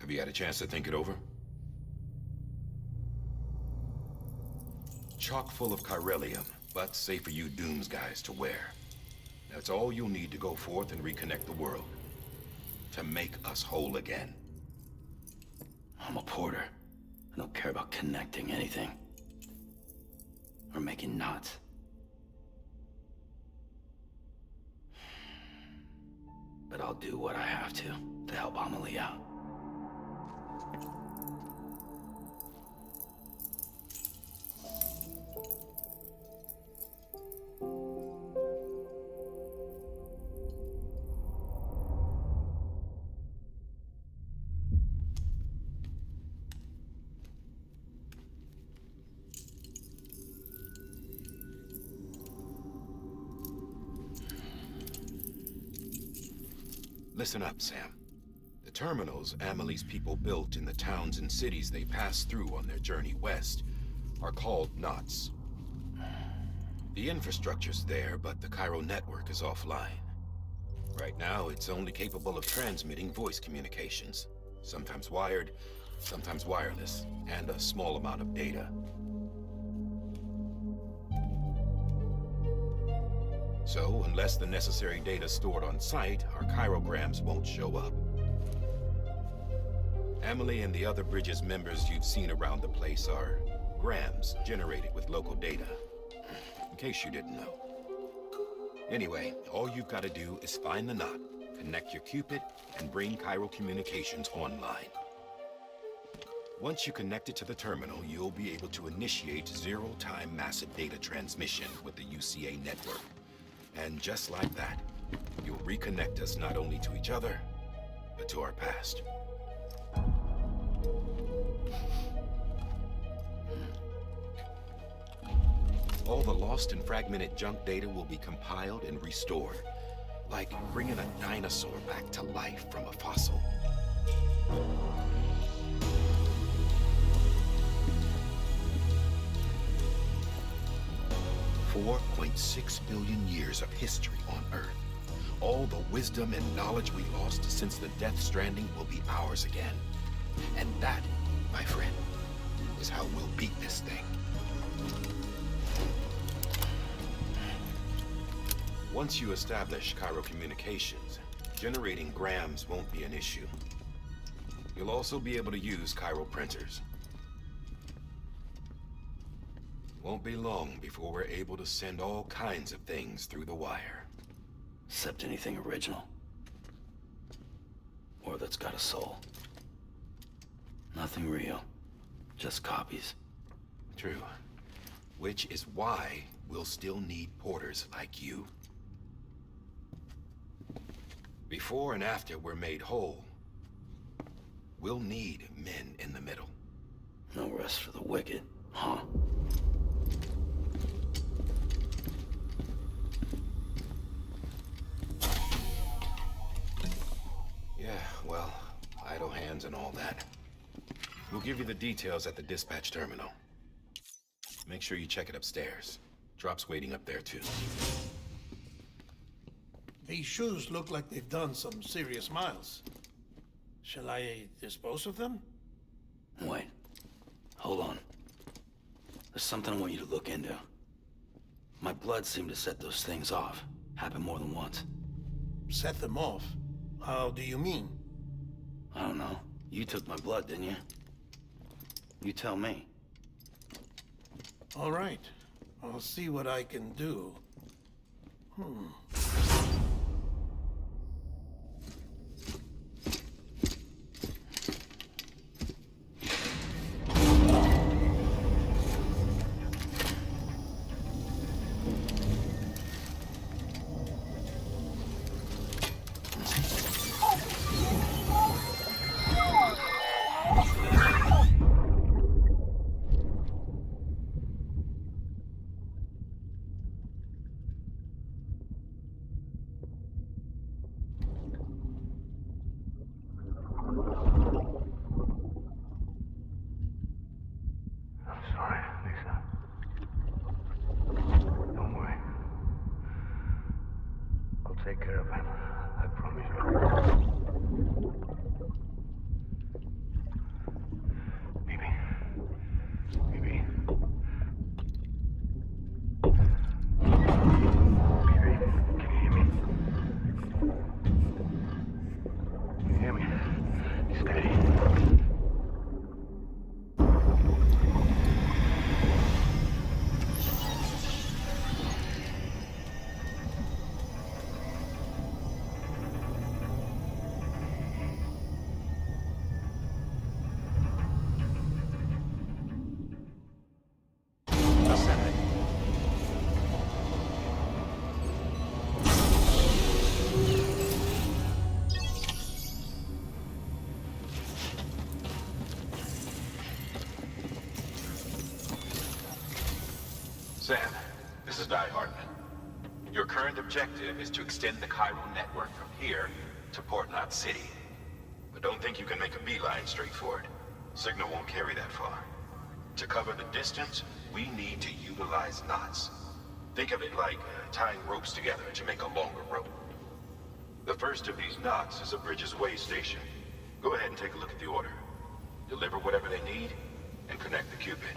Have you had a chance to think it over? Chock full of chiralium, but safe for you Dooms guys to wear. That's all you'll need to go forth and reconnect the world. To make us whole again. I'm a porter. I don't care about connecting anything. Or making knots. But I'll do what I have to help Amelie out. Listen up, Sam. The terminals Amelie's people built in the towns and cities they passed through on their journey west are called knots. The infrastructure's there, but the Cairo network is offline. Right now, it's only capable of transmitting voice communications. Sometimes wired, sometimes wireless, and a small amount of data. So, unless the necessary data stored on site, our chirograms won't show up. Amelie and the other Bridges members you've seen around the place are grams generated with local data. In case you didn't know. Anyway, all you've got to do is find the knot, connect your Cupid, and bring Cairo communications online. Once you connect it to the terminal, you'll be able to initiate zero-time massive data transmission with the UCA network. And just like that, you'll reconnect us not only to each other, but to our past. All the lost and fragmented junk data will be compiled and restored, like bringing a dinosaur back to life from a fossil. 4.6 billion years of history on Earth. All the wisdom and knowledge we lost since the Death Stranding will be ours again. And that, my friend, is how we'll beat this thing. Once you establish Cairo communications, generating grams won't be an issue. You'll also be able to use Cairo printers. Won't be long before we're able to send all kinds of things through the wire. Except anything original. Or that's got a soul. Nothing real. Just copies. True. Which is why we'll still need porters like you. Before and after we're made whole, we'll need men in the middle. No rest for the wicked, huh? Yeah, well, idle hands and all that. We'll give you the details at the dispatch terminal. Make sure you check it upstairs. Drop's waiting up there, too. These shoes look like they've done some serious miles. Shall I dispose of them? Wait. Hold on. There's something I want you to look into. My blood seemed to set those things off. Happened more than once. Set them off? How do you mean? I don't know. You took my blood, didn't you? You tell me. All right. I'll see what I can do. Take care of him. I promise you. ascending. Sam, this is Di Hartman. Your current objective is to extend the Cairo network from here to Port Knot City. But don't think you can make a beeline straight for it. Signal won't carry that far. To cover the distance, we need to utilize knots. Think of it like tying ropes together to make a longer rope. The first of these knots is a Bridges way station. Go ahead and take a look at the order. Deliver whatever they need, and connect the Cupid.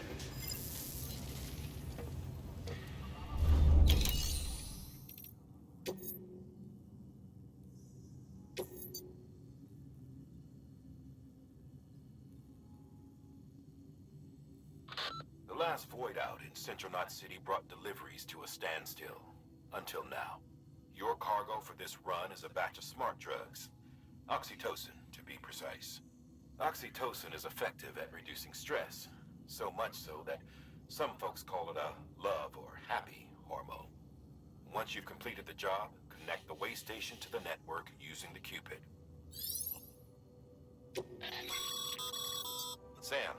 The last void out in Central Knot City brought deliveries to a standstill. Until now. Your cargo for this run is a batch of smart drugs. Oxytocin, to be precise. Oxytocin is effective at reducing stress. So much so that some folks call it a love or happy hormone. Once you've completed the job, connect the way station to the network using the Cupid. Sam,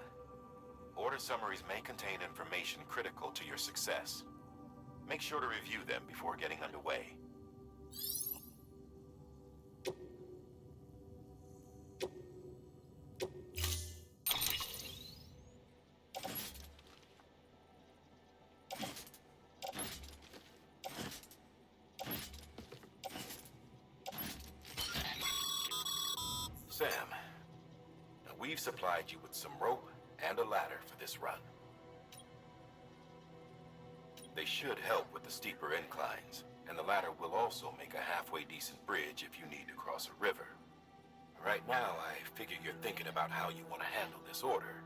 order summaries may contain information critical to your success. Make sure to review them before getting underway. Sam, we've supplied you with some rope and a ladder for this run. They should help with the steeper inclines, and the ladder will also make a halfway decent bridge if you need to cross a river. Right now, I figure you're thinking about how you want to handle this order.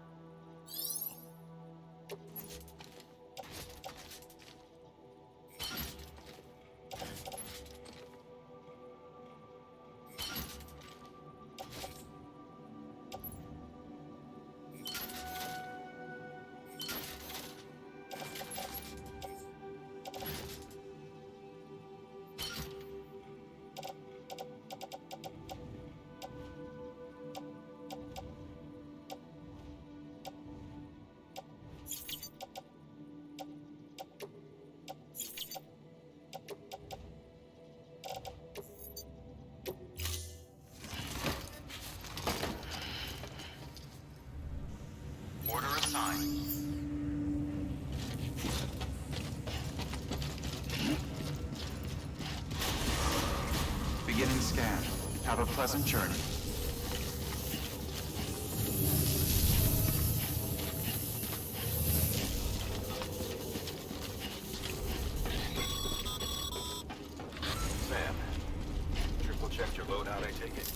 Order assigned. Beginning scan. Have a pleasant journey. Sam, triple checked your loadout, I take it?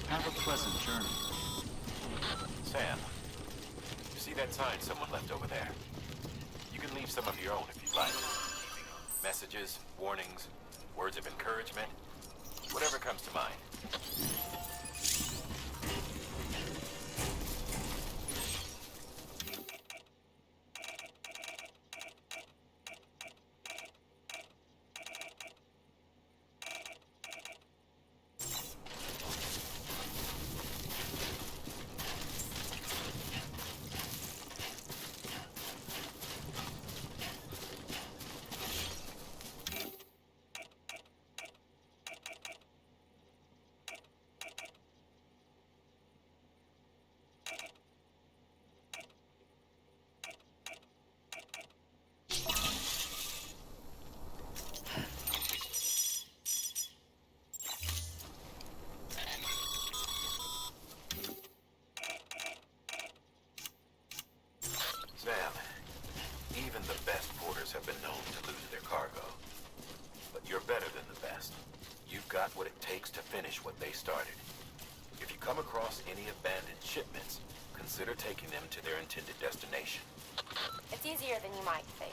Have a pleasant journey. Sam, you see that sign someone left over there? You can leave some of your own if you'd like. Messages, warnings, words of encouragement, whatever comes to mind. got what it takes to finish what they started. If you come across any abandoned shipments, consider taking them to their intended destination. It's easier than you might think.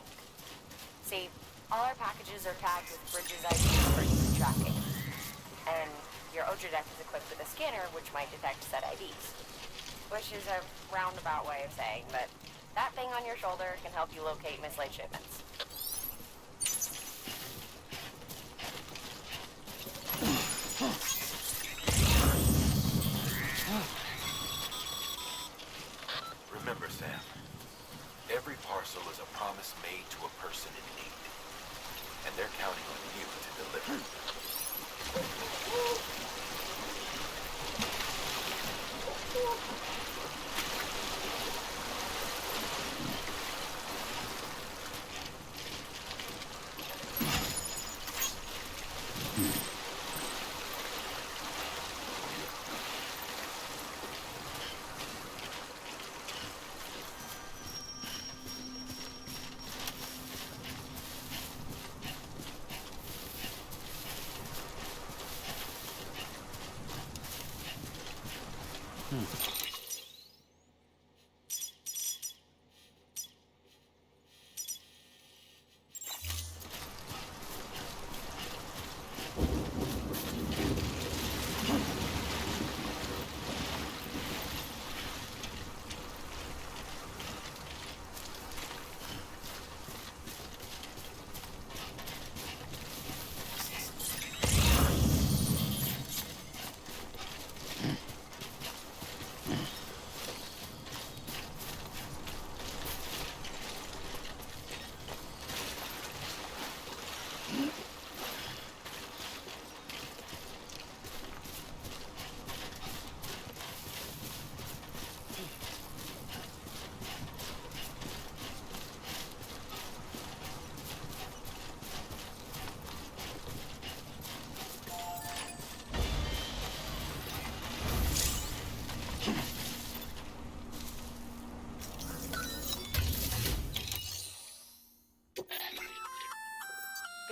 See, all our packages are tagged with Bridges IDs for easy tracking. And your Death is equipped with a scanner which might detect said IDs. Which is a roundabout way of saying that that thing on your shoulder can help you locate mislaid shipments. Remember, Sam, every parcel is a promise made to a person in need. And they're counting on you to deliver.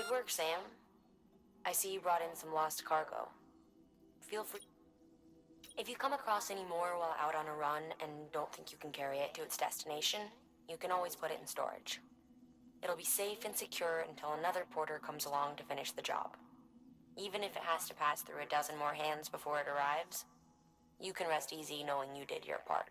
Good work, Sam. I see you brought in some lost cargo. Feel free. If you come across any more while out on a run and don't think you can carry it to its destination, you can always put it in storage. It'll be safe and secure until another porter comes along to finish the job. Even if it has to pass through a dozen more hands before it arrives, you can rest easy knowing you did your part.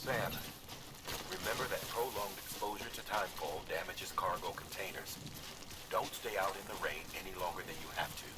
Sam, remember that prolonged exposure to timefall damages cargo containers. Don't stay out in the rain any longer than you have to.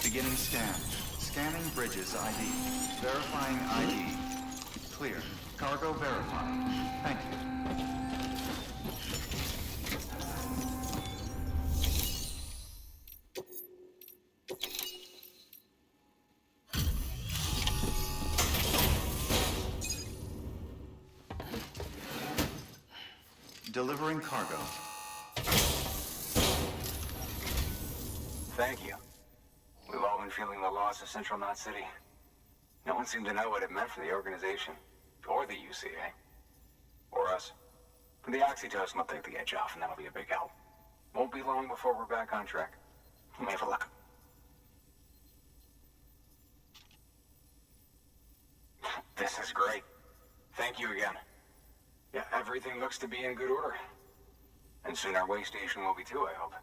Beginning scan. Scanning bridges ID. Verifying ID. Clear. Cargo verified. Thank you. Delivering cargo. Thank you. We've all been feeling the loss of Central Knot City. No one seemed to know what it meant for the organization, or the UCA, or us. But the oxytocin will take the edge off, and that'll be a big help. Won't be long before we're back on track. You may have a look. This is great. Thank you again. Yeah, everything looks to be in good order. And soon our way station will be too, I hope.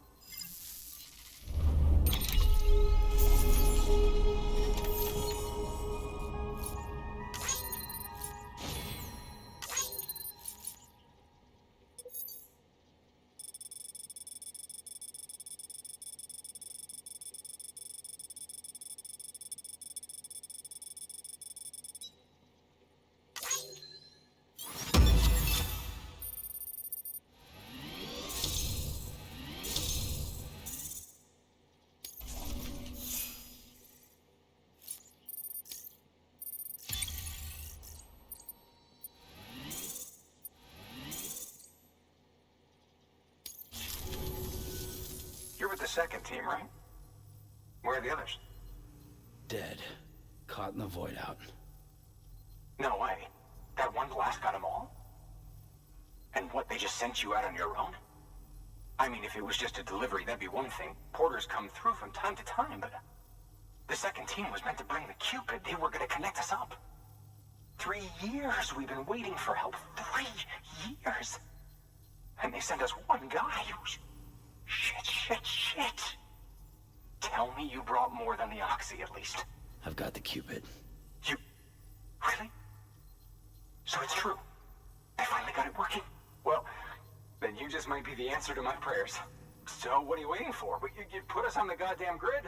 You're with the second team, right? Where are the others? Dead. Caught in the void out. No way. That one blast got them all? And what, they just sent you out on your own? I mean, if it was just a delivery, that'd be one thing. Porters come through from time to time, but... The second team was meant to bring the Cupid. They were gonna connect us up. 3 years we've been waiting for help. 3 years! And they sent us one guy. Shit. Tell me you brought more than the Oxy, at least. I've got the Cupid. You... Really? So it's true. They finally got it working. Well, then you just might be the answer to my prayers. So what are you waiting for? You put us on the goddamn grid.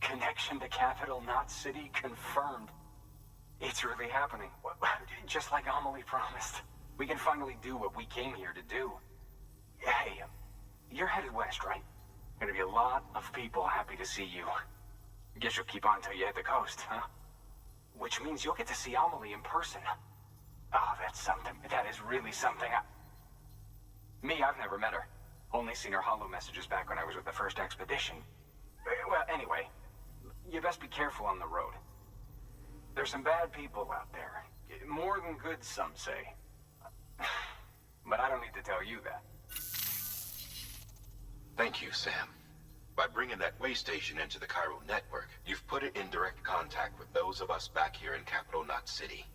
Connection to Capital Knot City confirmed. It's really happening. Just like Amelie promised. We can finally do what we came here to do. Hey, you're headed west, right? Gonna be a lot of people happy to see you. Guess you'll keep on till you hit the coast, huh? Which means you'll get to see Amelie in person. Oh, that's something. That is really something. Me, I've never met her. Only seen her holo messages back when I was with the first expedition. Well, anyway, you best be careful on the road. There's some bad people out there. More than good, some say. But I don't need to tell you that. Thank you, Sam. By bringing that way station into the Cairo network, you've put it in direct contact with those of us back here in Capital Knot City.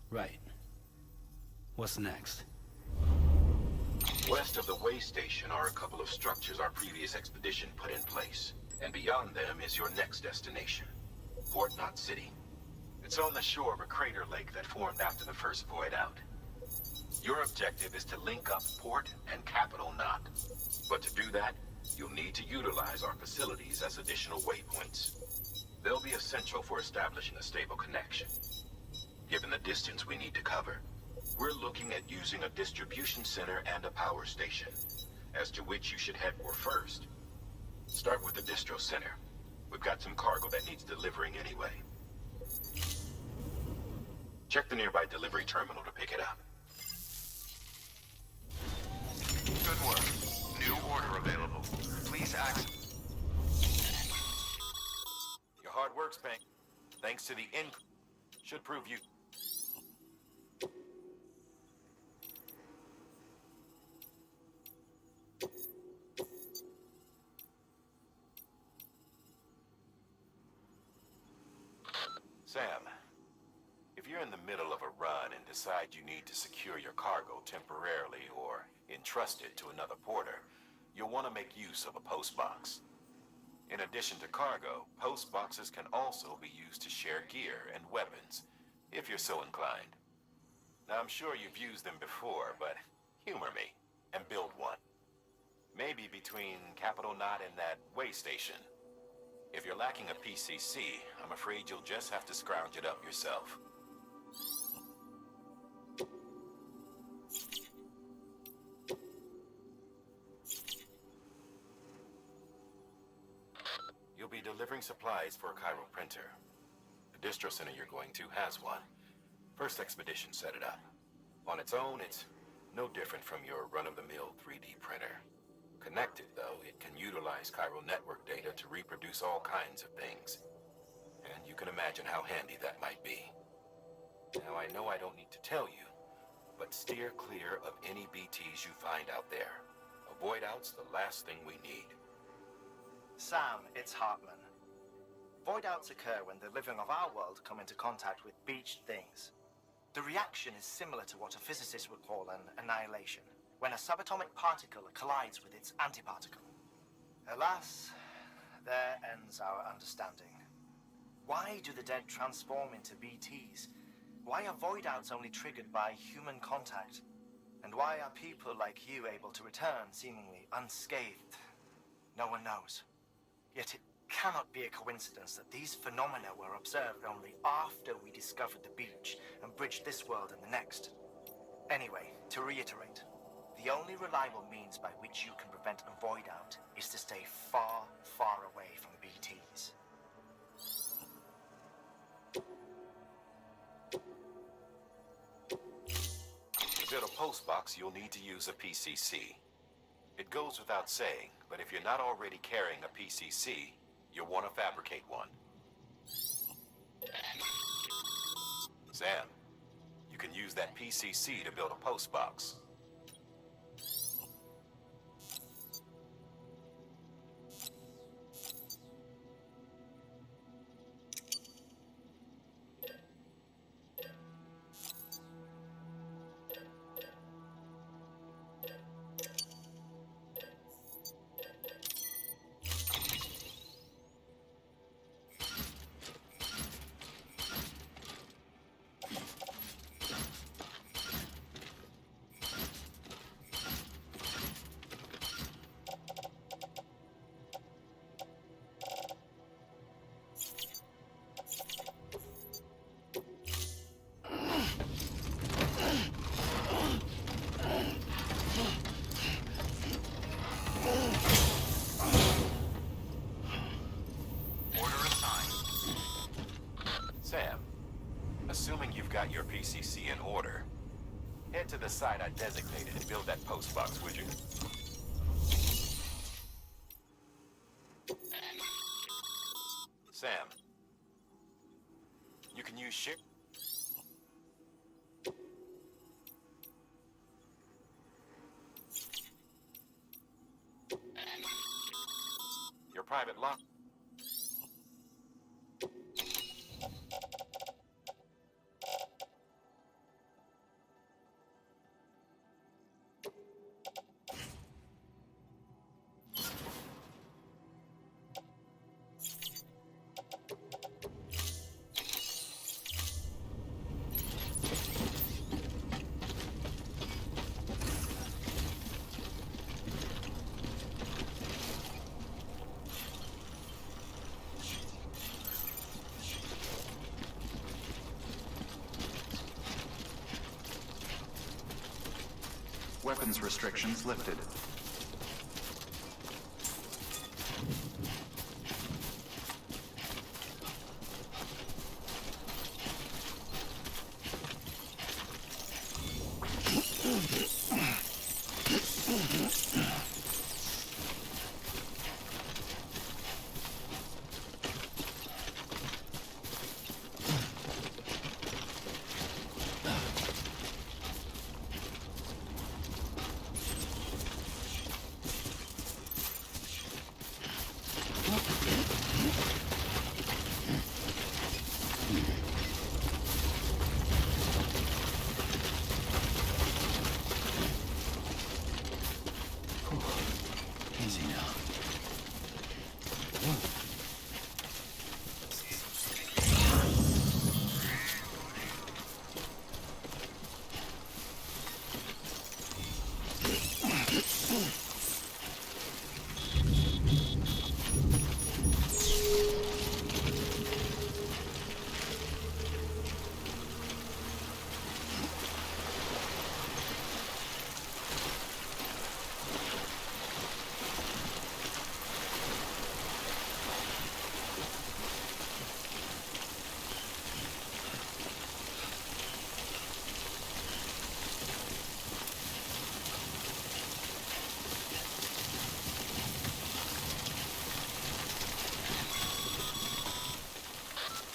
Right. What's next? West of the way station are a couple of structures our previous expedition put in place. And beyond them is your next destination, Port Knot City. It's on the shore of a crater lake that formed after the first void out. Your objective is to link up Port and Capital Knot. But to do that, you'll need to utilize our facilities as additional waypoints. They'll be essential for establishing a stable connection. Given the distance we need to cover, we're looking at using a distribution center and a power station, as to which you should head for first. Start with the distro center. We've got some cargo that needs delivering anyway. Check the nearby delivery terminal to pick it up. Good work. New order available. Please access. Your hard work's paying. Thanks to the should prove you. Sam, if you're in the middle of a run and decide you need to secure your cargo temporarily or entrust it to another porter, you'll want to make use of a post box. In addition to cargo, post boxes can also be used to share gear and weapons, if you're so inclined. Now, I'm sure you've used them before, but humor me and build one. Maybe between Capital Knot and that way station. If you're lacking a PCC, I'm afraid you'll just have to scrounge it up yourself. You'll be delivering supplies for a Cairo printer. The distro center you're going to has one. First expedition set it up. On its own, it's no different from your run-of-the-mill 3D printer. Connected, though, it can utilize Cairo network data to reproduce all kinds of things. And you can imagine how handy that might be. Now, I know I don't need to tell you, but steer clear of any BTs you find out there. Avoid out's the last thing we need. Sam, it's Hartman. Void outs occur when the living of our world come into contact with beached things. The reaction is similar to what a physicist would call an annihilation, when a subatomic particle collides with its antiparticle. Alas, there ends our understanding. Why do the dead transform into BTs? Why are void outs only triggered by human contact? And why are people like you able to return seemingly unscathed? No one knows. Yet it cannot be a coincidence that these phenomena were observed only after we discovered the beach and bridged this world and the next. Anyway, to reiterate, the only reliable means by which you can prevent a void out is to stay far, far away from BTs. To build a post box, you'll need to use a PCC. It goes without saying, but if you're not already carrying a PCC, you'll want to fabricate one. Sam, you can use that PCC to build a post box. PCC in order. Head to the site I designated and build that post box, would you? Sam. You can use ship. Your private lock. Weapons restrictions lifted. Easy now.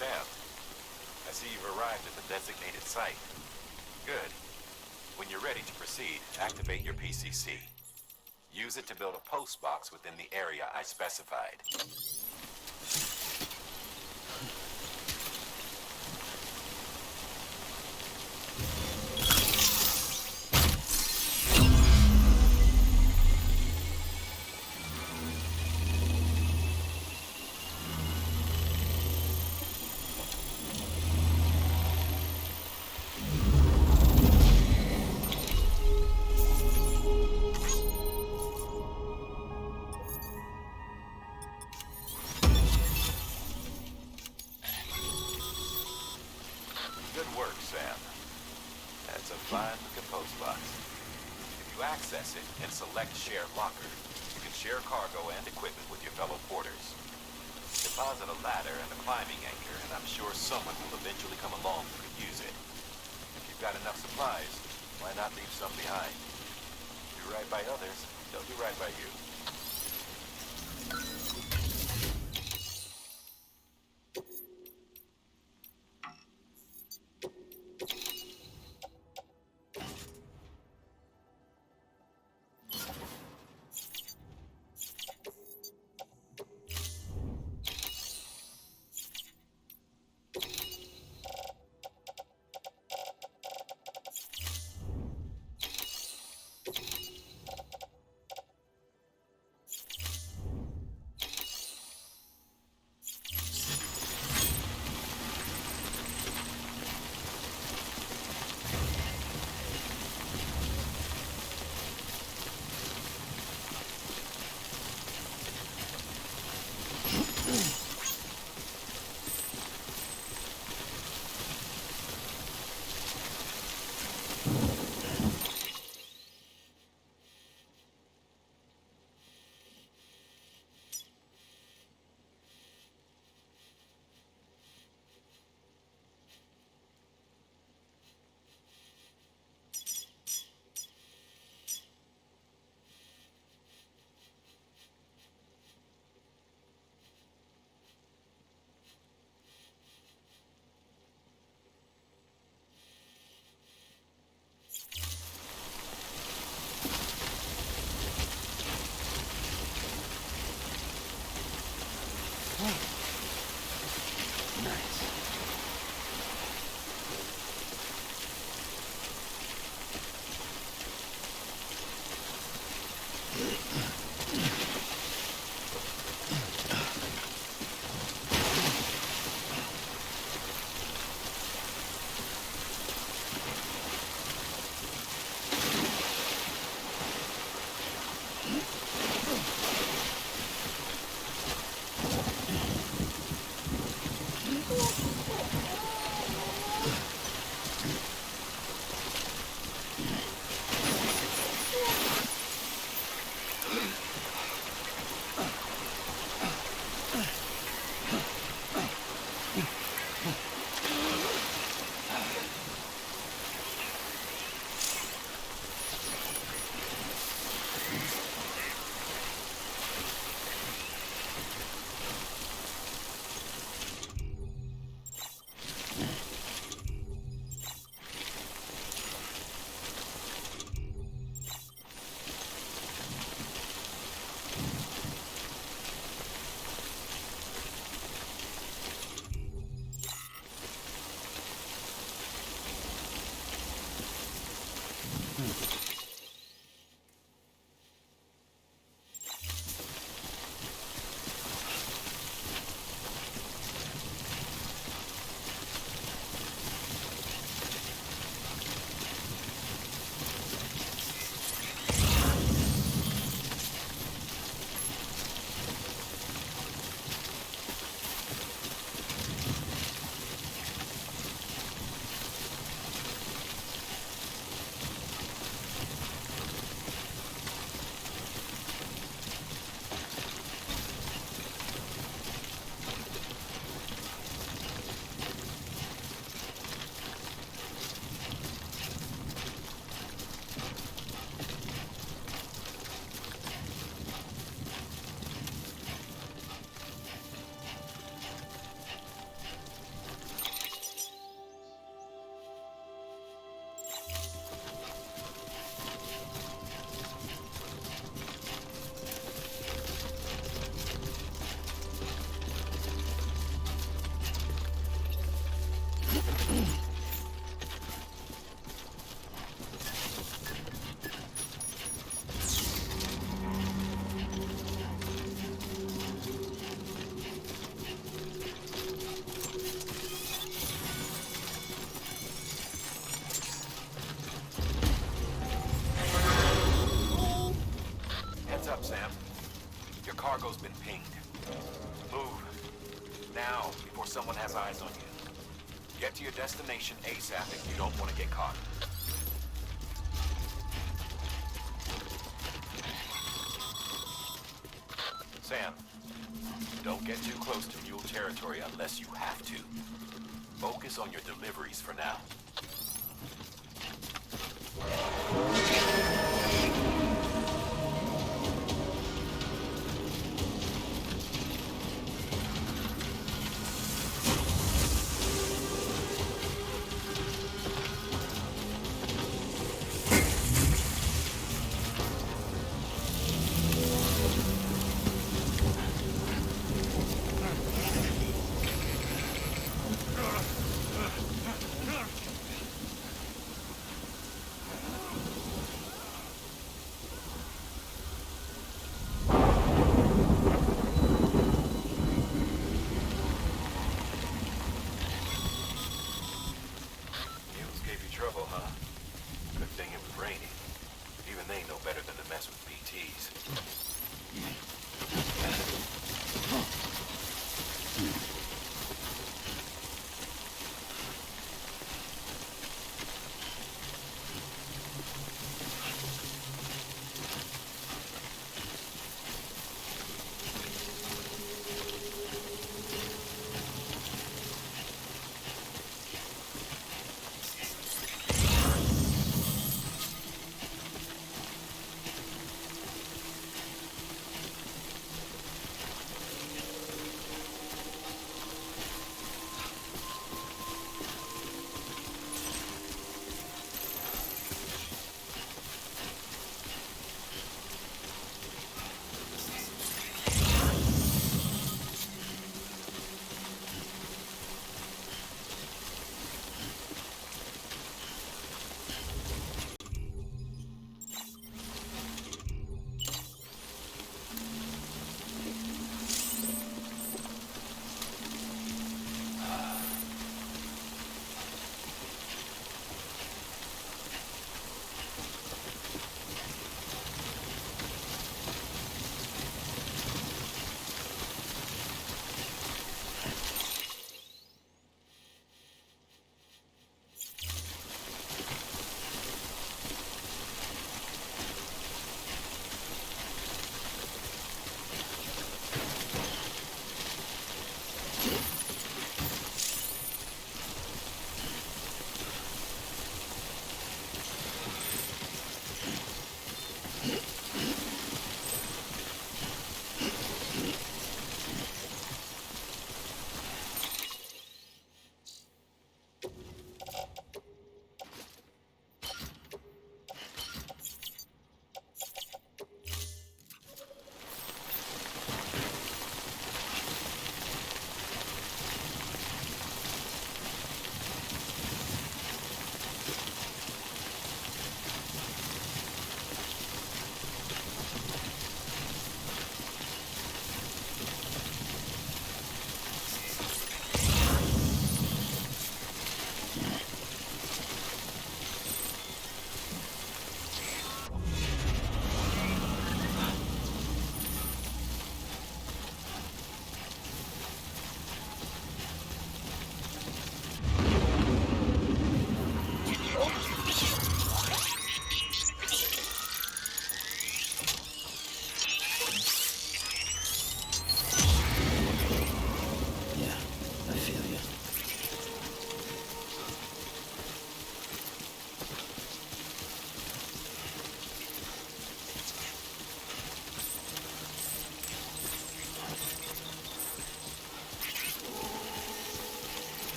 Sam, I see you've arrived at the designated site. Good. When you're ready to proceed, activate your PCC. Use it to build a post box within the area I specified. Good work, Sam. That's a fine-looking post box. If you access it and select Share Locker, you can share cargo and equipment with your fellow porters. Deposit a ladder and a climbing anchor, and I'm sure someone will eventually come along who can use it. If you've got enough supplies, why not leave some behind? Do right by others, they'll do right by you. cargo's been pinged. Move. Now, before someone has eyes on you. Get to your destination ASAP if you don't want to get caught. Sam, don't get too close to mule territory unless you have to. Focus on your deliveries for now.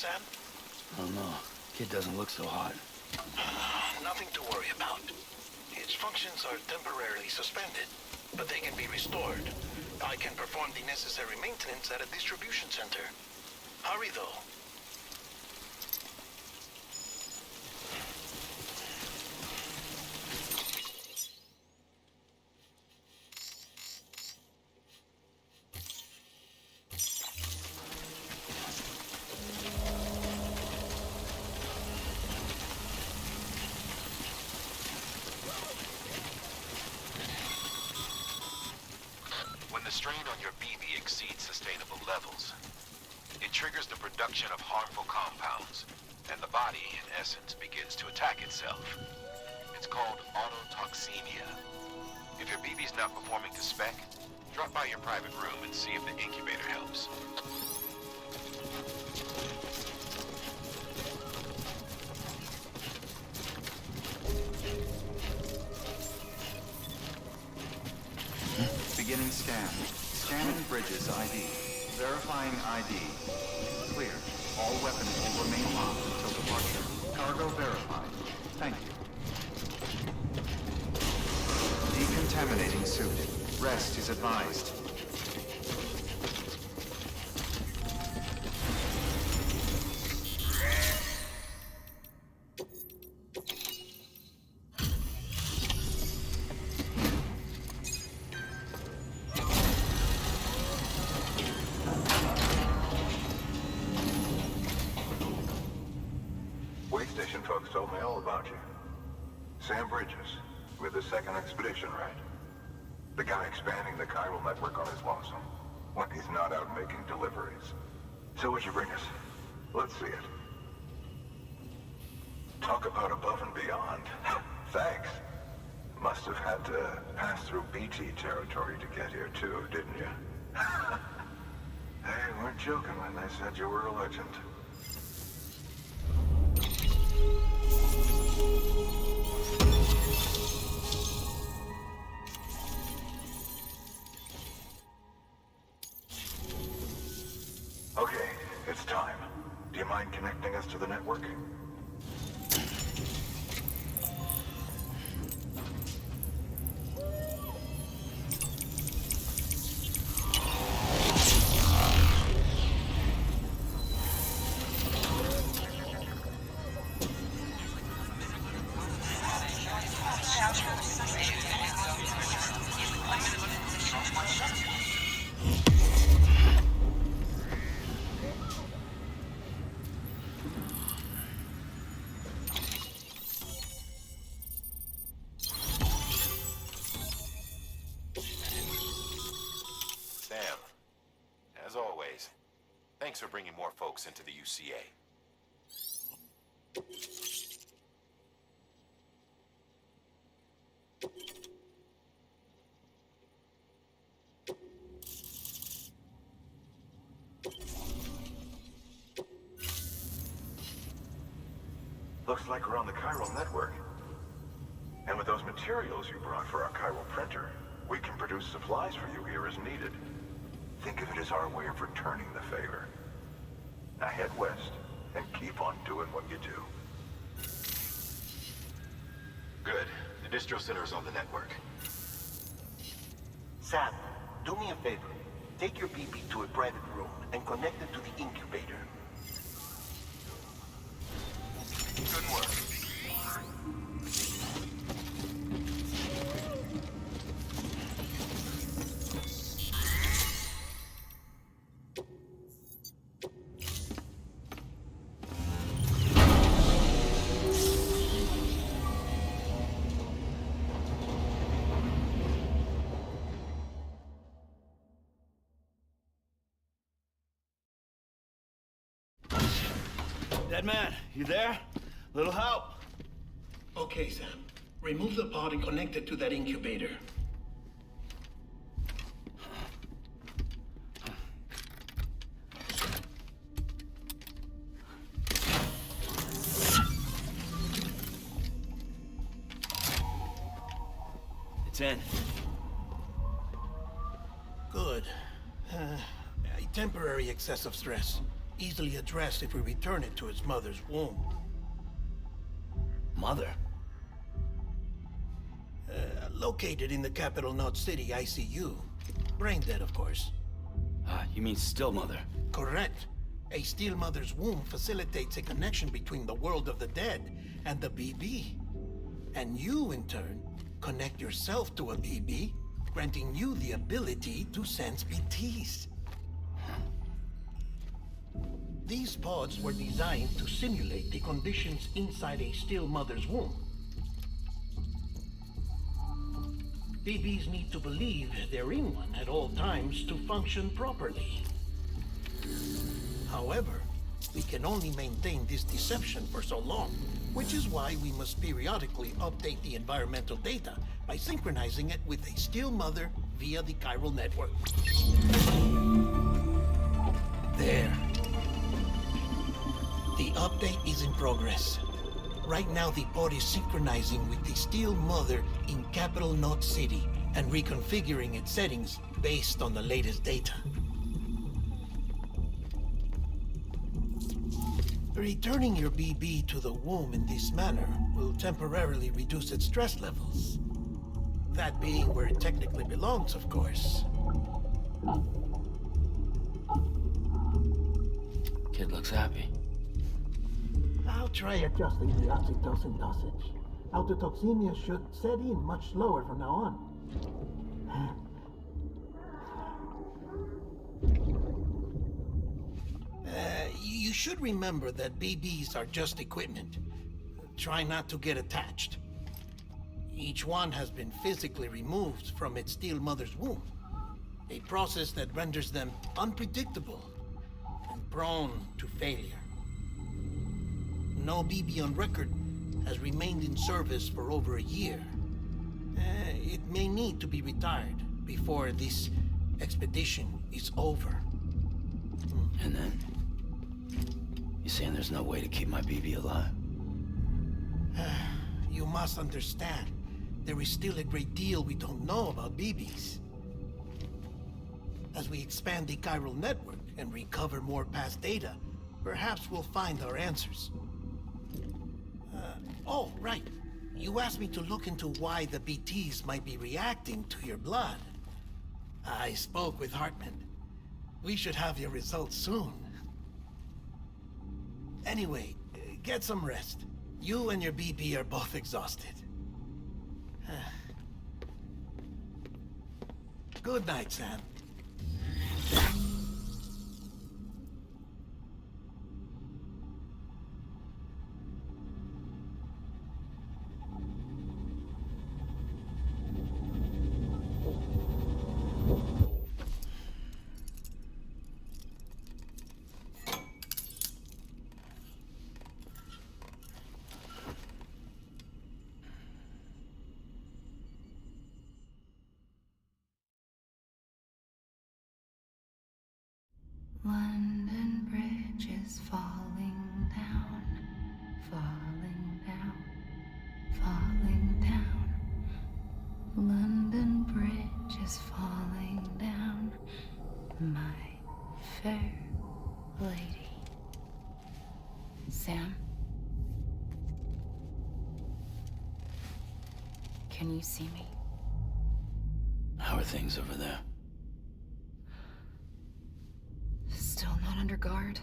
Sam? I don't know. Kid doesn't look so hot. Nothing to worry about. Its functions are temporarily suspended, but they can be restored. I can perform the necessary maintenance at a distribution center. Hurry, though. When the strain on your BB exceeds sustainable levels, it triggers the production of harmful compounds, and the body, in essence, begins to attack itself. It's called autotoxemia. If your BB's not performing to spec, drop by your private room and see if the incubator helps. Beginning scan. Scanning bridges ID. Verifying ID. Clear. All weapons will remain locked until departure. Cargo verified. Thank you. Decontaminating suit. Rest is advised. Way station folks told me all about you. Sam Bridges, with the second expedition, right? The guy expanding the chiral network on his lonesome, when he's not out making deliveries. So what'd you bring us? Let's see it. Talk about above and beyond. Thanks. Must have had to pass through BT territory to get here too, didn't you? They weren't joking when they said you were a legend. Okay, it's time. Do you mind connecting us to the network? Sam, as always, thanks for bringing more folks into the UCA. Looks like we're on the chiral network. And with those materials you brought for our chiral printer, we can produce supplies for you here as needed. Think of it as our way of returning the favor. Now head west and keep on doing what you do. Good. The distro center is on the network. Sam, do me a favor. Take your BB to a private room and connect it to the incubator. Good work. Dead man, you there? Little help. Okay, Sam. Remove the pod and connect it to that incubator. It's in. Good. A temporary excess of stress. easily addressed if we return it to its mother's womb. Mother? Located in the capital Knot City ICU. Brain dead, of course. You mean still mother? Correct. A steel mother's womb facilitates a connection between the world of the dead and the BB. And you, in turn, connect yourself to a BB, granting you the ability to sense BTs. These pods were designed to simulate the conditions inside a still mother's womb. BBs need to believe they're in one at all times to function properly. However, we can only maintain this deception for so long, which is why we must periodically update the environmental data by synchronizing it with a still mother via the chiral network. There. The update is in progress. Right now, the pod is synchronizing with the steel mother in capital Knot City and reconfiguring its settings based on the latest data. Returning your BB to the womb in this manner will temporarily reduce its stress levels. That being where it technically belongs, of course. Kid looks happy. I'll try adjusting the oxytocin dosage. Autotoxemia should set in much slower from now on. You should remember that BBs are just equipment. Try not to get attached. Each one has been physically removed from its steel mother's womb. A process that renders them unpredictable and prone to failure. No BB on record has remained in service for over a year. It may need to be retired before this expedition is over. And then? You saying there's no way to keep my BB alive? You must understand, there is still a great deal we don't know about BBs. As we expand the chiral network and recover more past data, perhaps we'll find our answers. Oh, right. You asked me to look into why the BTs might be reacting to your blood. I spoke with Hartman. We should have your results soon. Anyway, get some rest. You and your BB are both exhausted. Good night, Sam. London Bridge is falling down, falling down, falling down. London Bridge is falling down, my fair lady. Sam? Can you see me? How are things over there? Still not under guard,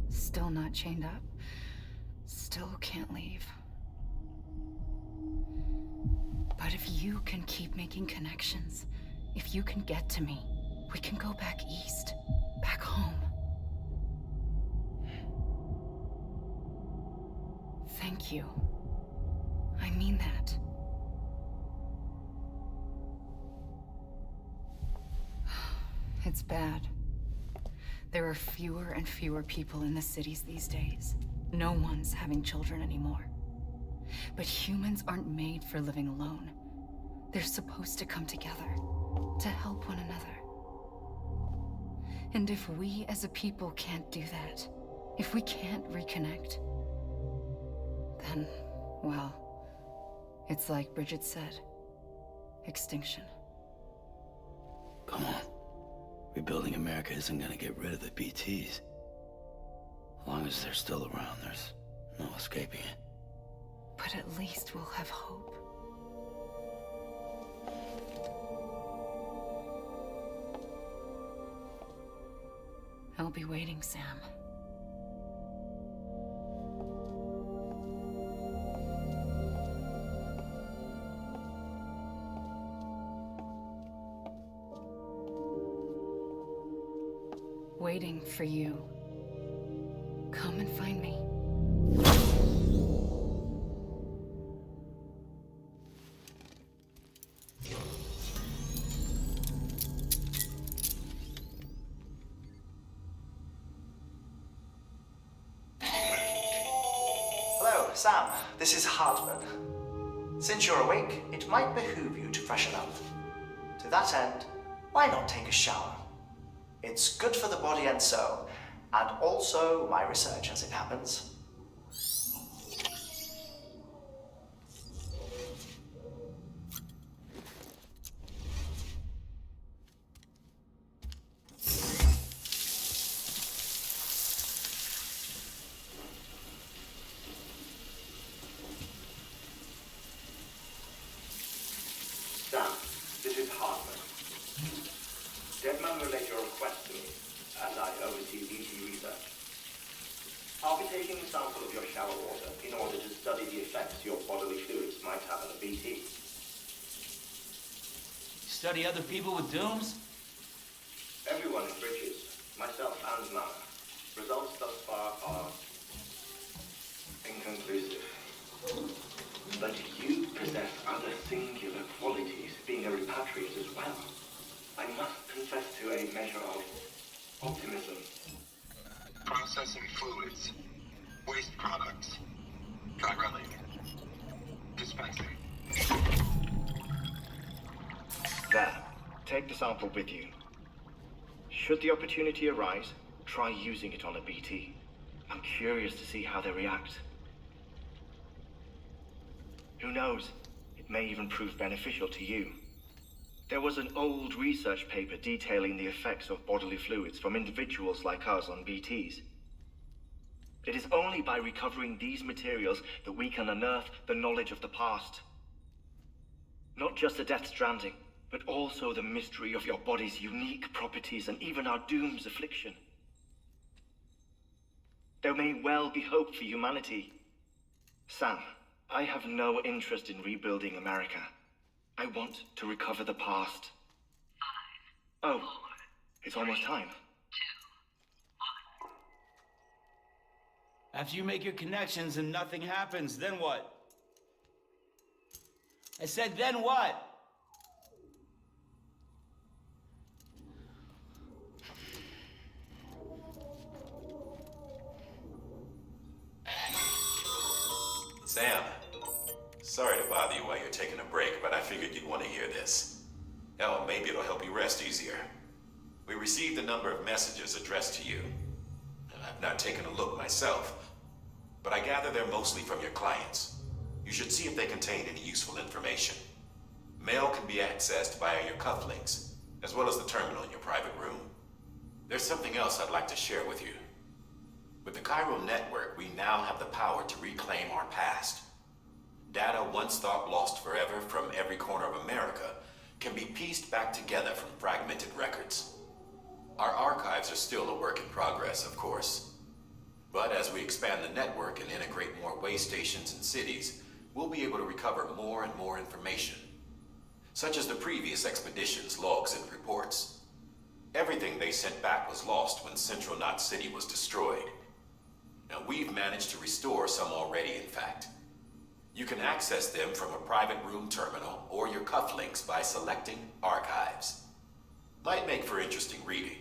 still not chained up, still can't leave. But if you can keep making connections, if you can get to me, we can go back east, back home. Thank you. I mean that. It's bad. There are fewer and fewer people in the cities these days. No one's having children anymore. But humans aren't made for living alone. They're supposed to come together, to help one another. And if we as a people can't do that, if we can't reconnect, then, well, it's like Bridget said, extinction. Come on. Rebuilding America isn't gonna get rid of the BTs. as they're still around, there's no escaping it. But at least we'll have hope. I'll be waiting, Sam. Waiting for you. Come and find me. Hello, Sam. This is Hartman. Since you're awake, it might behoove you to freshen up. To that end, why not take a shower? It's good for the body and soul, and also my research as it happens. Sam, this is Hartman. Deadman relayed your request to me, as I oversee BT research. I'll be taking a sample of your shower water in order to study the effects your bodily fluids might have on a BT. Study other people with dooms? Everyone in Bridges, myself and Mana, results thus far are inconclusive. But you possess other singular qualities, being a repatriate as well. I must confess to a measure of optimism. Processing fluids. Waste products. Dry relic. Dispensing. There. Take the sample with you. Should the opportunity arise, try using it on a BT. I'm curious to see how they react. Who knows? It may even prove beneficial to you. There was an old research paper detailing the effects of bodily fluids from individuals like us on BTs. It is only by recovering these materials that we can unearth the knowledge of the past. Not just the Death Stranding, but also the mystery of your body's unique properties and even our doom's affliction. There may well be hope for humanity. Sam, I have no interest in rebuilding America. I want to recover the past. 5, oh, 4, it's almost time. 2, 1. After you make your connections and nothing happens, then what? I said, then what? Sam, sorry to bother you while you're taking a break, but I figured you'd want to hear this. Hell, maybe it'll help you rest easier. We received a number of messages addressed to you. I've not taken a look myself, but I gather they're mostly from your clients. You should see if they contain any useful information. Mail can be accessed via your cufflinks, as well as the terminal in your private room. There's something else I'd like to share with you. With the Chiral network, we now have the power to reclaim our past. Data once thought lost forever from every corner of America can be pieced back together from fragmented records. Our archives are still a work in progress, of course. But as we expand the network and integrate more way stations and cities, we'll be able to recover more and more information, such as the previous expedition's logs and reports. Everything they sent back was lost when Central Knot City was destroyed. Now, we've managed to restore some already, in fact. You can access them from a private room terminal or your cufflinks by selecting Archives. Might make for interesting reading.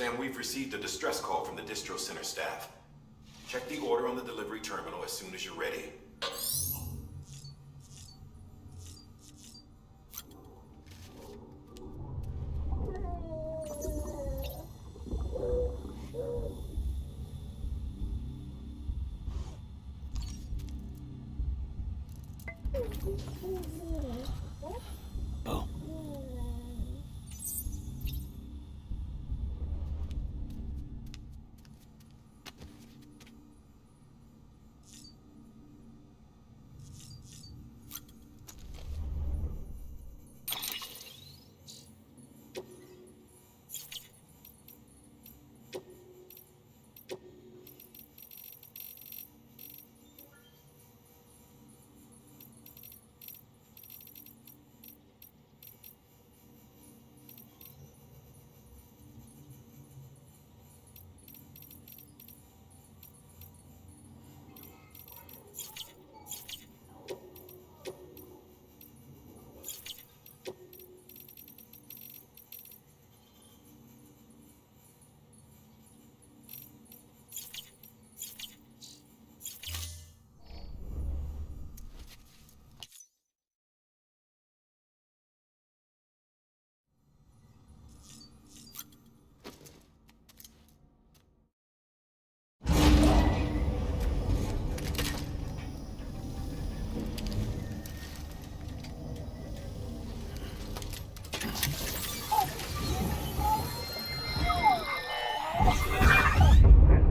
Sam, we've received a distress call from the distro center staff. Check the order on the delivery terminal as soon as you're ready. Bo.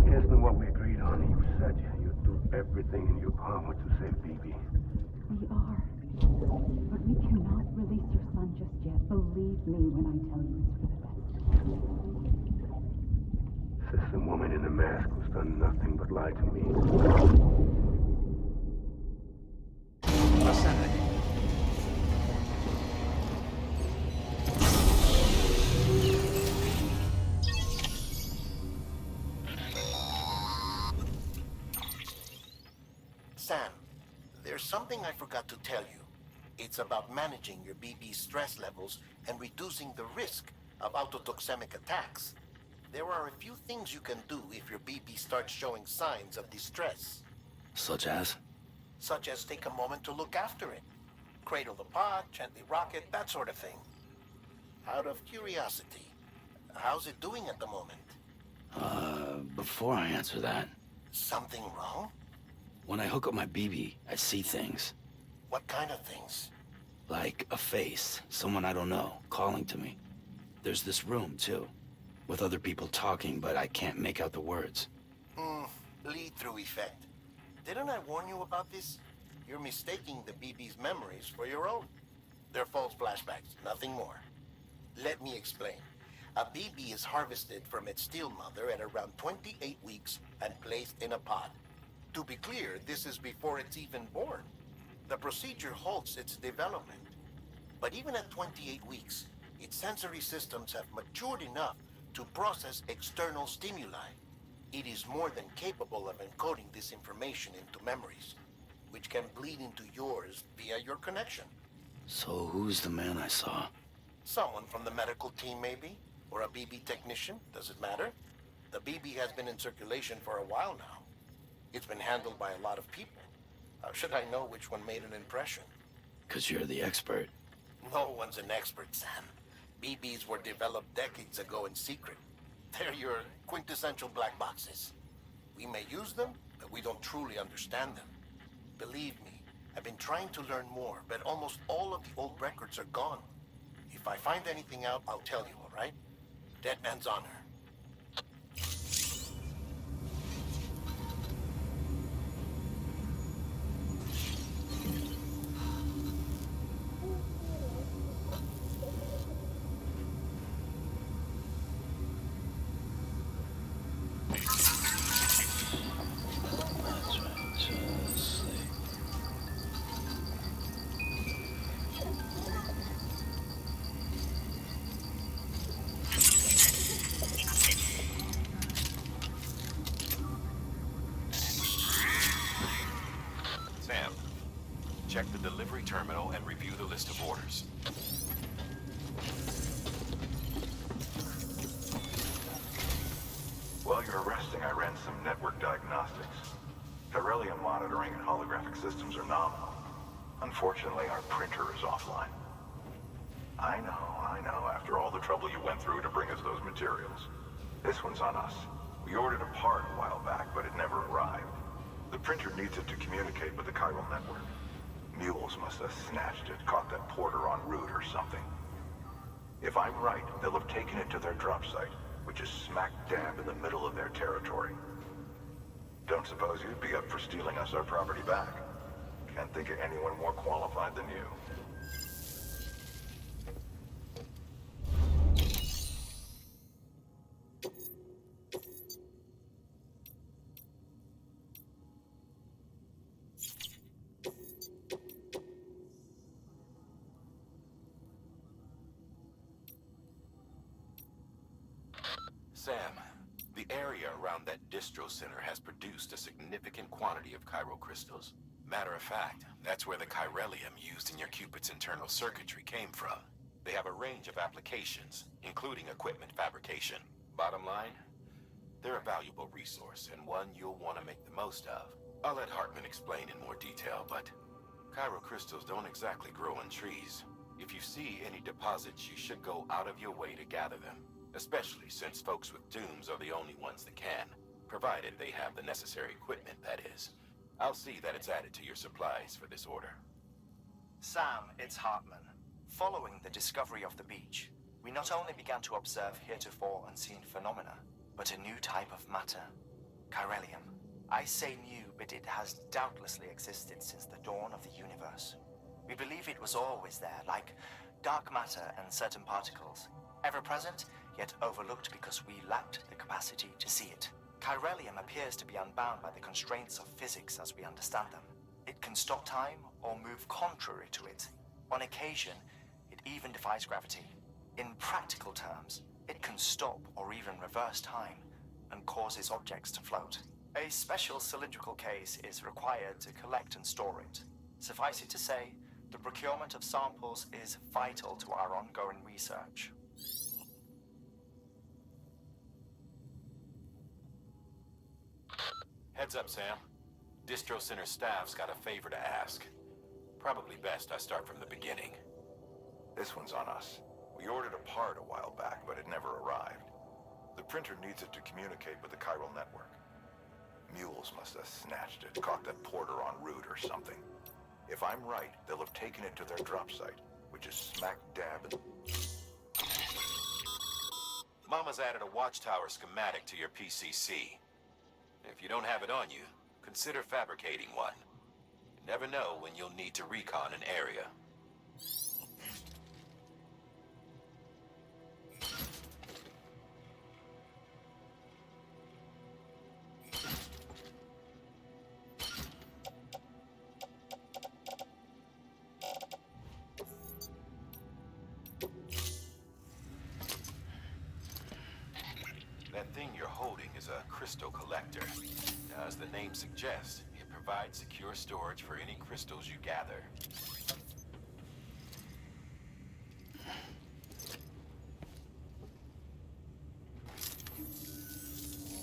Isn't what we agreed on? You said you'd do everything in your power to save BB. We are. But we cannot release your son just yet. Believe me when I tell you it's for the best. Says the woman in the mask who's done nothing but lie to me. Ascending. Sam, there's something I forgot to tell you. It's about managing your BB stress levels and reducing the risk of autotoxemic attacks. There are a few things you can do if your BB starts showing signs of distress. Such as? Such as take a moment to look after it. Cradle the pod, gently rock it, that sort of thing. Out of curiosity, how's it doing at the moment? Before I answer that, Something wrong? when I hook up my BB, I see things. What kind of things? Like a face, someone I don't know, calling to me. There's this room, too, with other people talking, but I can't make out the words. Lead-through effect. Didn't I warn you about this? You're mistaking the BB's memories for your own. They're false flashbacks, nothing more. Let me explain. A BB is harvested from its steel mother at around 28 weeks and placed in a pod. To be clear, this is before it's even born. The procedure halts its development. But even at 28 weeks, its sensory systems have matured enough to process external stimuli. It is more than capable of encoding this information into memories, which can bleed into yours via your connection. So who's the man I saw? Someone from the medical team, maybe? Or a BB technician? Does it matter? The BB has been in circulation for a while now. It's been handled by a lot of people. How should I know which one made an impression? 'Cause you're the expert. No one's an expert, Sam. BBs were developed decades ago in secret. They're your quintessential black boxes. We may use them, but we don't truly understand them. Believe me, I've been trying to learn more, but almost all of the old records are gone. If I find anything out, I'll tell you, all right? Dead man's honor. Sam, check the delivery terminal and review the list of orders. While you're resting, I ran some network diagnostics. Beryllium monitoring and holographic systems are nominal. Unfortunately, our printer is offline. I know, after all the trouble you went through to bring us those materials. This one's on us. We ordered a part a while back, but it never arrived. The printer needs it to communicate with the chiral network. Mules must have snatched it, caught that porter en route or something. If I'm right, they'll have taken it to their drop site, which is smack dab in the middle of their territory. Don't suppose you'd be up for stealing us our property back? Can't think of anyone more qualified than you. Sam, the area around that distro center has produced a significant quantity of chiral crystals. Matter of fact, that's where the chiralium used in your Cupid's internal circuitry came from. They have a range of applications, including equipment fabrication. Bottom line, they're a valuable resource and one you'll want to make the most of. I'll let Hartman explain in more detail, but chiral crystals don't exactly grow on trees. If you see any deposits, you should go out of your way to gather them. Especially since folks with dooms are the only ones that can, provided they have the necessary equipment, that is. I'll see that it's added to your supplies for this order. Sam, it's Hartman. Following the discovery of the beach, we not only began to observe heretofore unseen phenomena, but a new type of matter, chiralium. I say new, but it has doubtlessly existed since the dawn of the universe. We believe it was always there, like dark matter and certain particles, ever present, yet overlooked because we lacked the capacity to see it. Chiralium appears to be unbound by the constraints of physics as we understand them. It can stop time or move contrary to it. On occasion, it even defies gravity. In practical terms, it can stop or even reverse time and causes objects to float. A special cylindrical case is required to collect and store it. Suffice it to say, the procurement of samples is vital to our ongoing research. Heads up, Sam. Distro Center staff's got a favor to ask. Probably best I start from the beginning. This one's on us. We ordered a part a while back, but it never arrived. The printer needs it to communicate with the chiral network. Mules must have snatched it, caught that porter en route or something. If I'm right, they'll have taken it to their drop site, which is smack dab in... Mama's added a watchtower schematic to your PCC. If you don't have it on you, consider fabricating one. You never know when you'll need to recon an area. That thing you're holding is a crystal collector. Now, as the name suggests, it provides secure storage for any crystals you gather.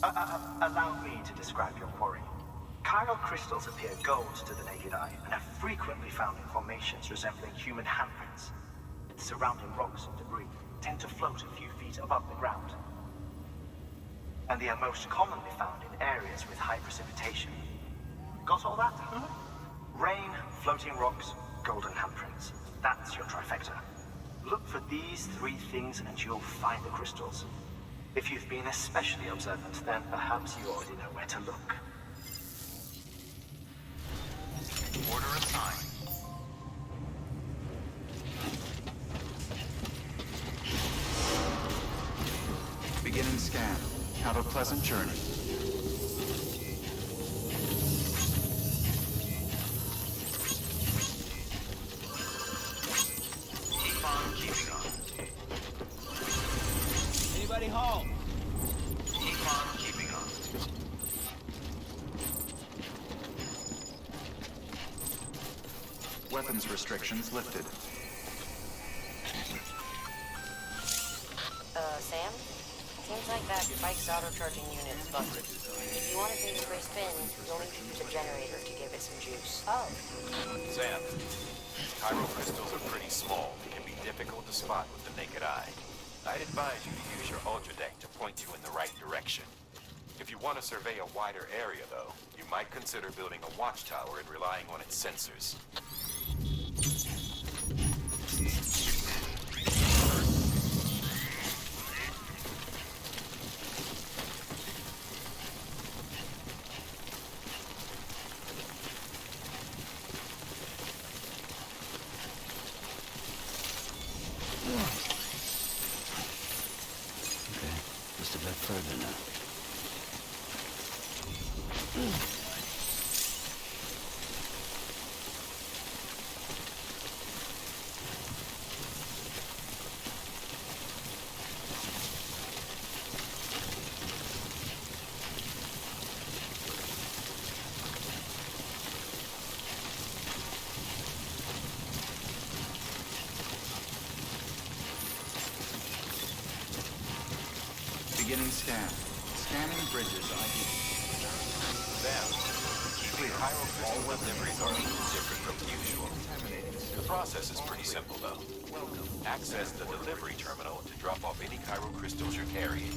Allow me to describe your quarry. Chiral crystals appear gold to the naked eye and are frequently found in formations resembling human handprints. Surrounding rocks and debris tend to float a few feet above the ground. And they are most commonly found in areas with high precipitation. Got all that? Rain, floating rocks, golden handprints. That's your trifecta. Look for these three things and you'll find the crystals. If you've been especially observant, then perhaps you already know where to look. Order assigned. Beginning scan. Have a pleasant journey. Keep on keeping on. Anybody home? Keep on keeping on. Weapons restrictions lifted. Sam? Seems like fact, Mike's auto-charging unit is busted. If you want to take a spray spin, you'll need to use a generator to give it some juice. Oh. Sam, chiral crystals are pretty small and can be difficult to spot with the naked eye. I'd advise you to use your ultradeck to point you in the right direction. If you want to survey a wider area, though, you might consider building a watchtower and relying on its sensors. Okay, just a bit further now. Beginning scan. Scanning bridges ID. Sam, clear. All deliveries are a little different from usual. The process is pretty simple, though. Access the delivery terminal to drop off any chiral crystals you're carrying.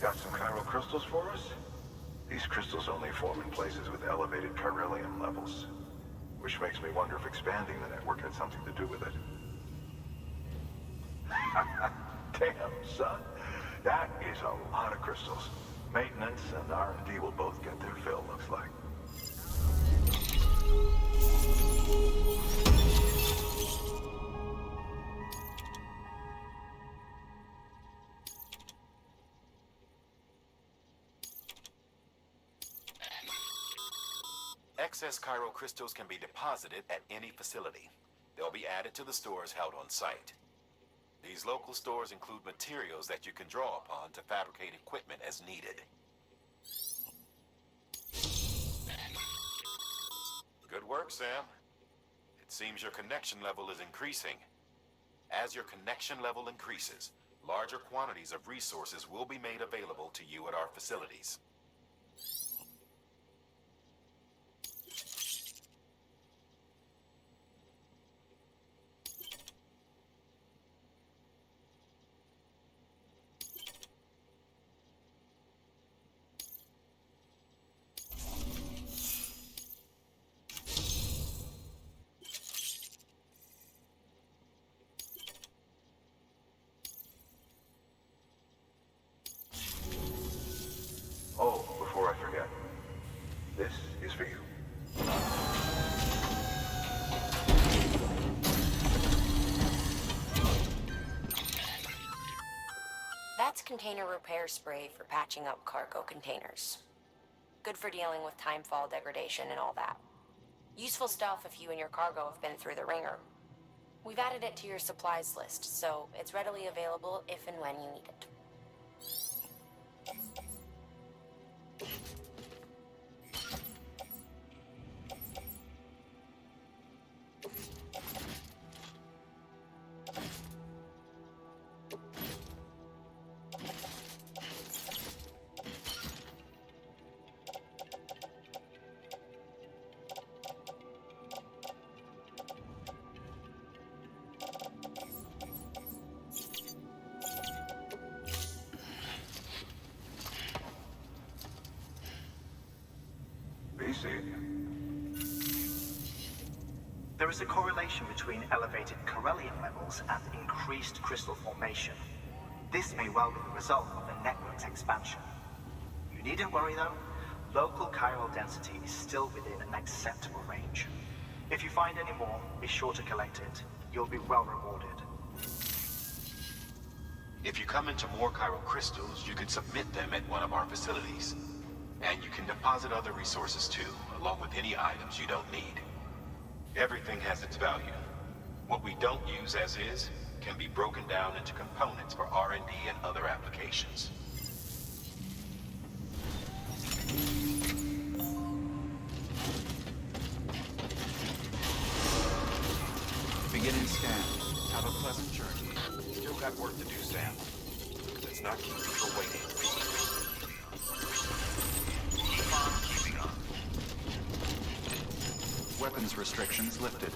Got some chiral crystals for us? These crystals only form in places with elevated chiralium levels, which makes me wonder if expanding the network had something to do with it. Damn, son. That is a lot of crystals. Maintenance and R&D will both get their fill, looks like. Excess chiral crystals can be deposited at any facility. They'll be added to the stores held on site. These local stores include materials that you can draw upon to fabricate equipment as needed. Good work, Sam. It seems your connection level is increasing. As your connection level increases, larger quantities of resources will be made available to you at our facilities. Oh, before I forget, this is for you. That's container repair spray for patching up cargo containers. Good for dealing with timefall degradation and all that. Useful stuff if you and your cargo have been through the ringer. We've added it to your supplies list, so it's readily available if and when you need it. There is a correlation between elevated chiralium levels and increased crystal formation. This may well be the result of an network's expansion. You needn't worry though. Local chiral density is still within an acceptable range. If you find any more, be sure to collect it. You'll be well rewarded. If you come into more chiral crystals, you can submit them at one of our facilities. And you can deposit other resources too, along with any items you don't need. Everything has its value. What we don't use as is can be broken down into components for R&D and other applications. Beginning scan. Have a pleasant journey. Still got work to do, Sam. Let's not keep people waiting. Keep on keeping on. Weapons restrictions lifted.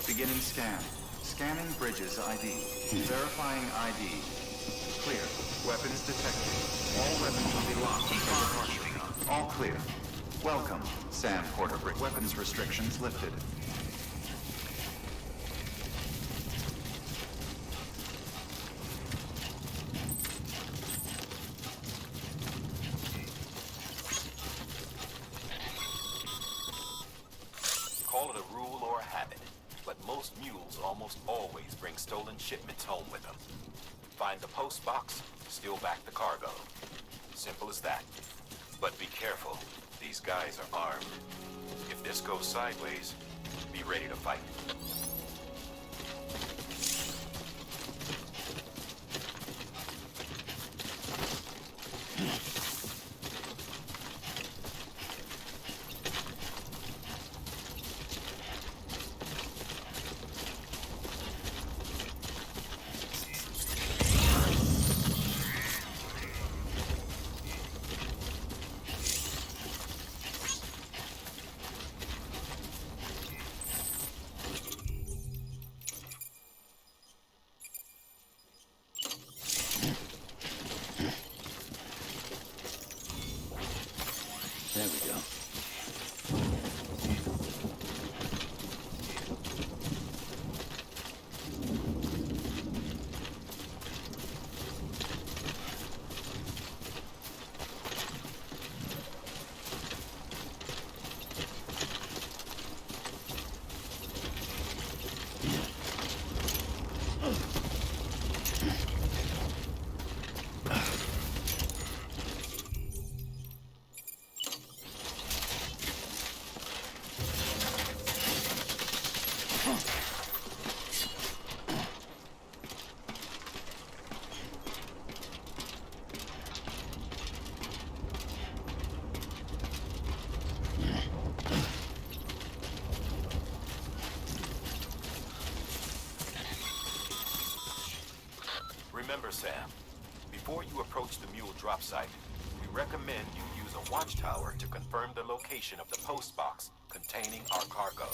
Beginning scan. Scanning bridges ID. Verifying ID. Clear. Weapons detected. All weapons will be locked until departure. All clear. Welcome, Sam Porter. Weapons restrictions lifted. Call it a rule or a habit, but most mules almost always bring stolen shipments home with them. Find the post box, steal back the cargo. Simple as that. But be careful. These guys are armed. If this goes sideways, be ready to fight. There we go. Remember, Sam, before you approach the mule drop site, we recommend you use a watchtower to confirm the location of the post box containing our cargo.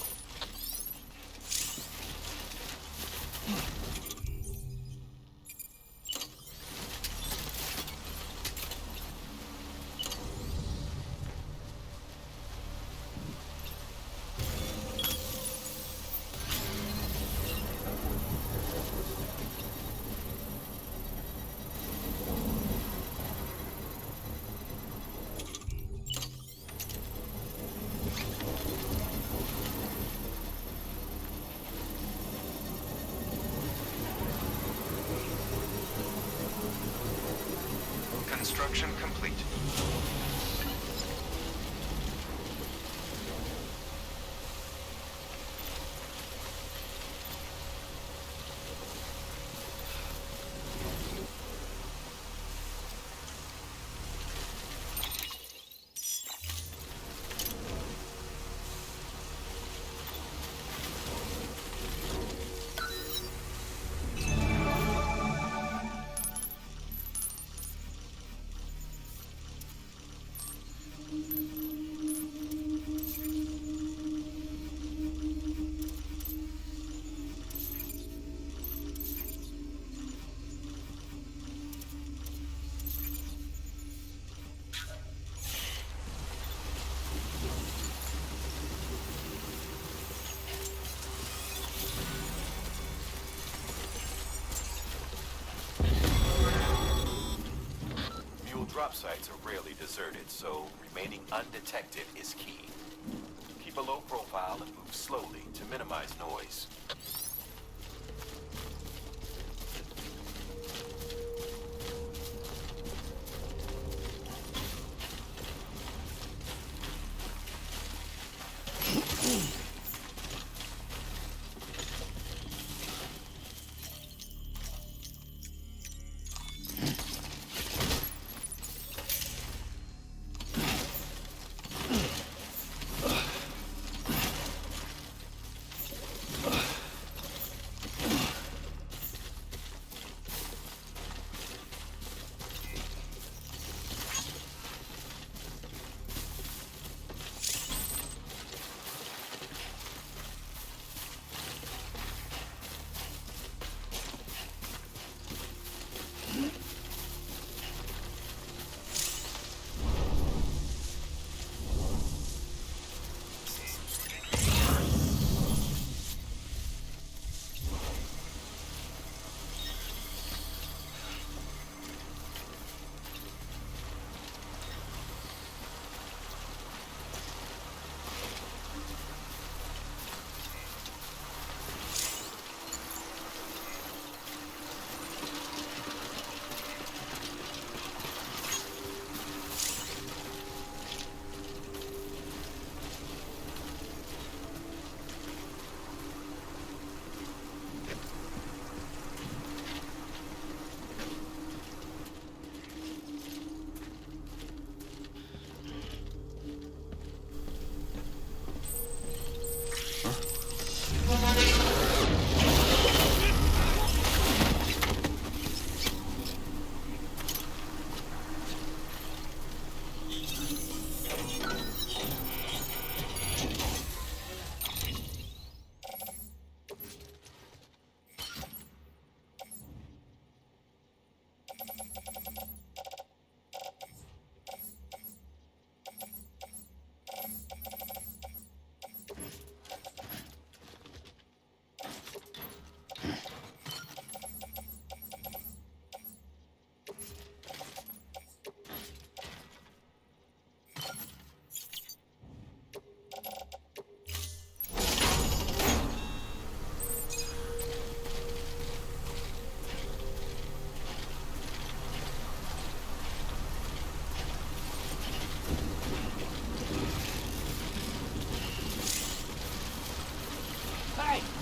Construction complete. drop sites are rarely deserted, so remaining undetected is key. Keep a low profile and move slowly to minimize noise.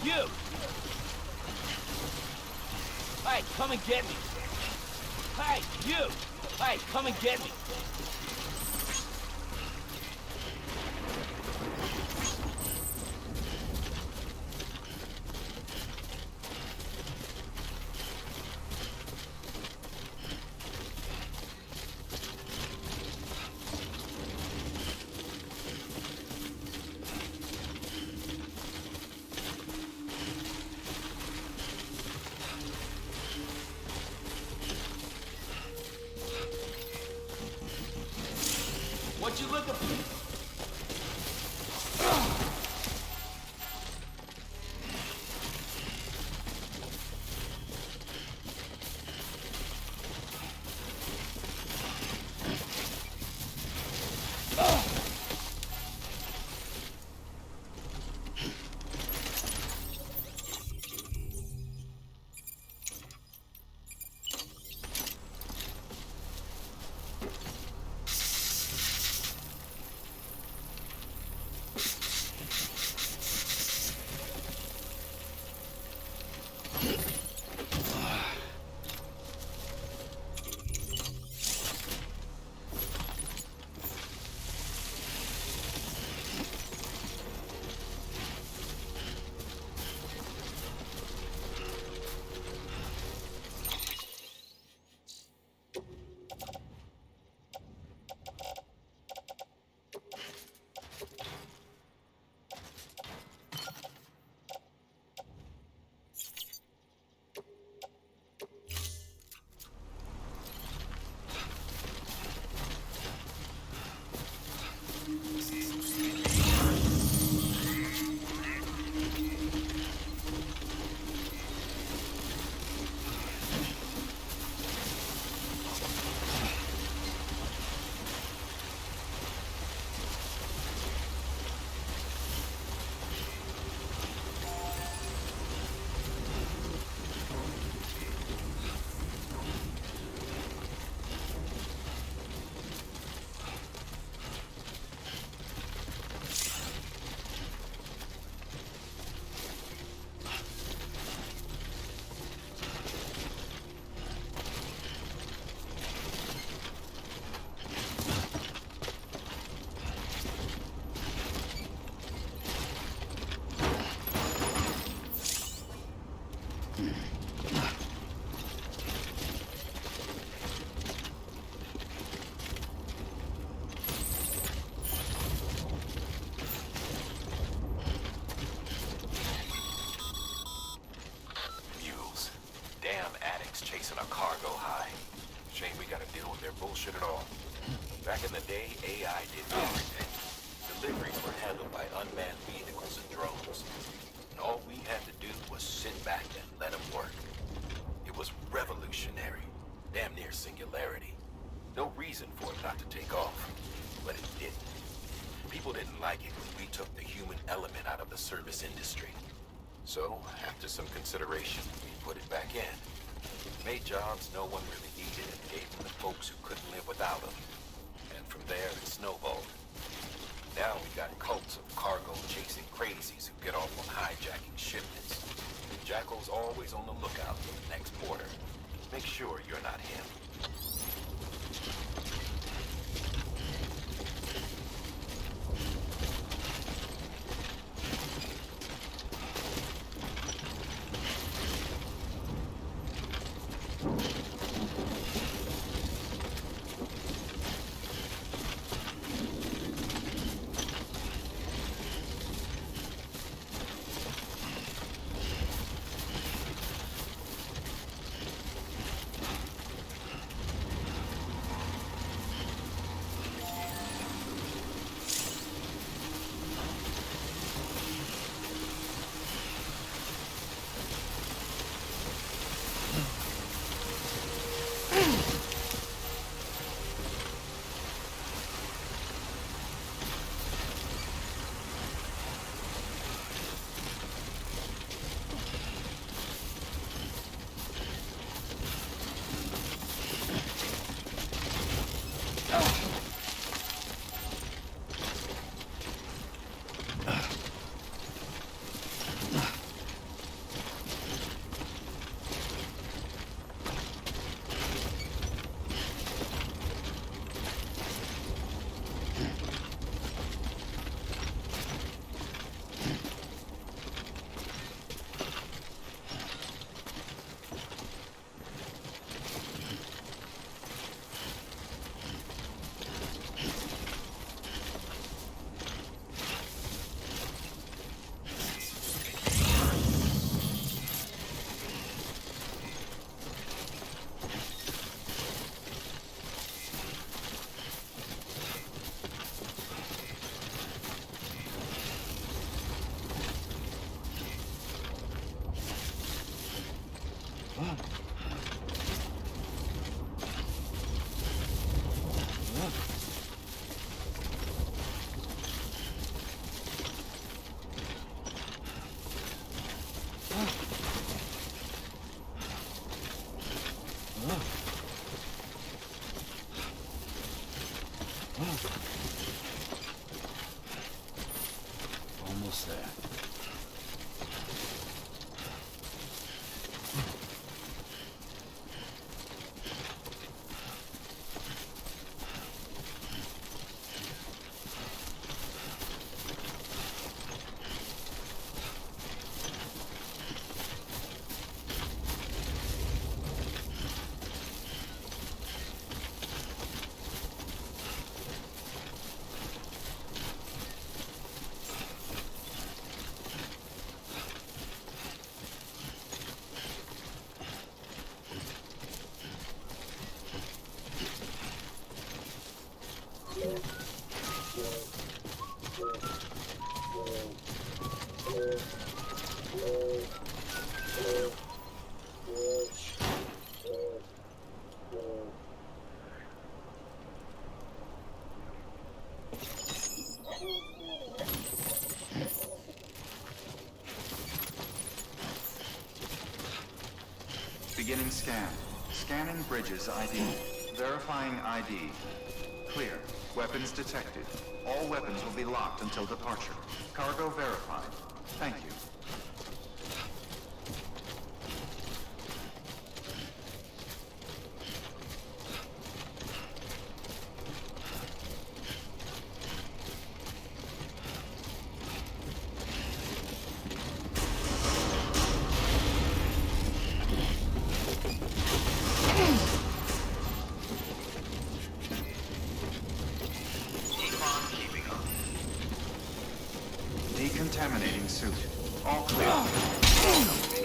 You! Hey, come and get me! Hey, you! Hey, come and get me! What you looking for? chasing a cargo high. Shame we gotta deal with their bullshit at all. Back in the day, AI did everything. Deliveries were handled by unmanned vehicles and drones. And all we had to do was sit back and let them work. It was revolutionary. Damn near singularity. No reason for it not to take off. But it didn't. People didn't like it when we took the human element out of the service industry. So, after some consideration, we put it back in. Made jobs no one really needed and gave them to folks who couldn't live without them. And from there, it snowballed. Now we got cults of cargo-chasing crazies who get off on hijacking shipments. Jackal's always on the lookout for the next border. Make sure you're not him. Almost there. Beginning scan. Scanning bridges ID. Verifying ID. Clear. Weapons detected. All weapons will be locked until departure. Cargo verified. Thank you. Decontaminating suit. All clear. Welcome,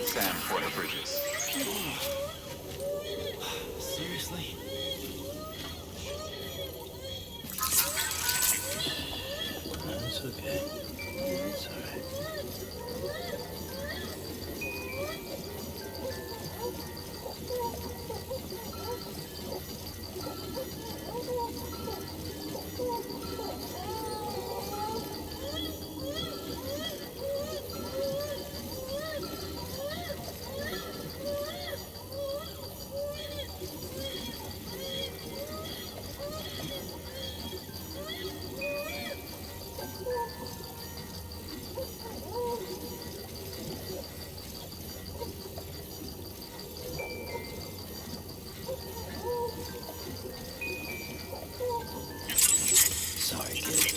Sam Porter Bridges. sleep. That's okay. That's alright. Sorry, kid.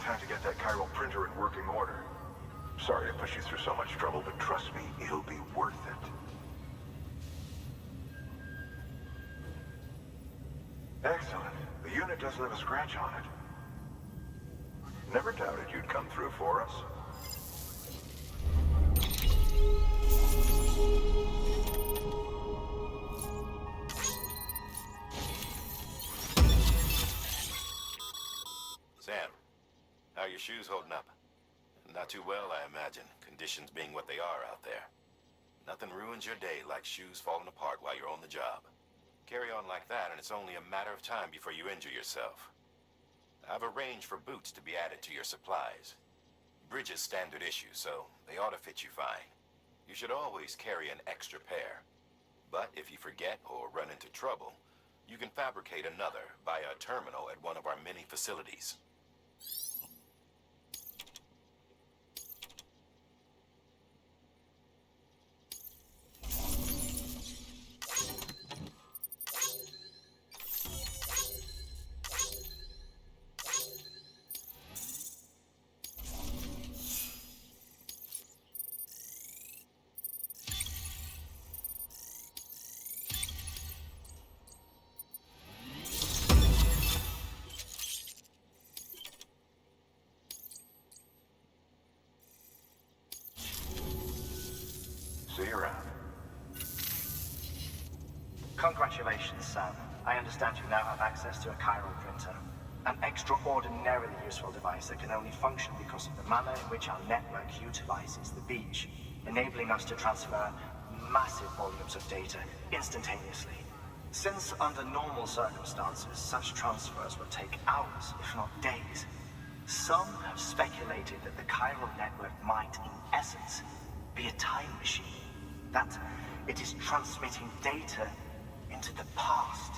Time to get that chiral printer in working order. Sorry to push you through so much trouble, but trust me, it'll be worth it. Excellent. The unit doesn't have a scratch on it. Never doubted you'd come through for us. Sam, how are your shoes holding up? Not too well, I imagine, conditions being what they are out there. Nothing ruins your day like shoes falling apart while you're on the job. Carry on like that, and it's only a matter of time before you injure yourself. I've arranged for boots to be added to your supplies. Bridges standard issue, so they ought to fit you fine. You should always carry an extra pair. But if you forget or run into trouble, you can fabricate another via a terminal at one of our many facilities. See you around. Congratulations, Sam. I understand you now have access to a chiral printer. An extraordinarily useful device that can only function because of the manner in which our network utilizes the beach, enabling us to transfer massive volumes of data instantaneously. Since under normal circumstances, such transfers would take hours, if not days, some have speculated that the chiral network might, in essence, be a time machine. That it is transmitting data into the past.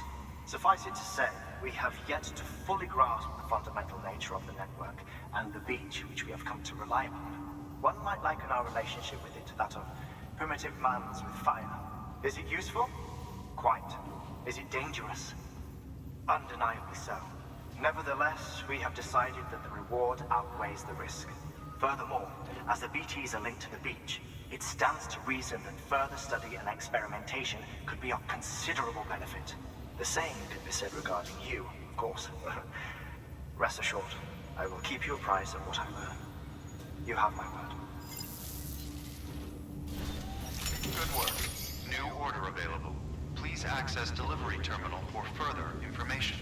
Suffice it to say, we have yet to fully grasp the fundamental nature of the network and the beach which we have come to rely upon. One might liken our relationship with it to that of primitive mans with fire. Is it useful? Quite. Is it dangerous? Undeniably so. Nevertheless, we have decided that the reward outweighs the risk. Furthermore, as the BTs are linked to the beach, it stands to reason that further study and experimentation could be of considerable benefit. The same could be said regarding you, of course. Rest assured, I will keep you apprised of what I learn. You have my word. Good work. New order available. Please access delivery terminal for further information.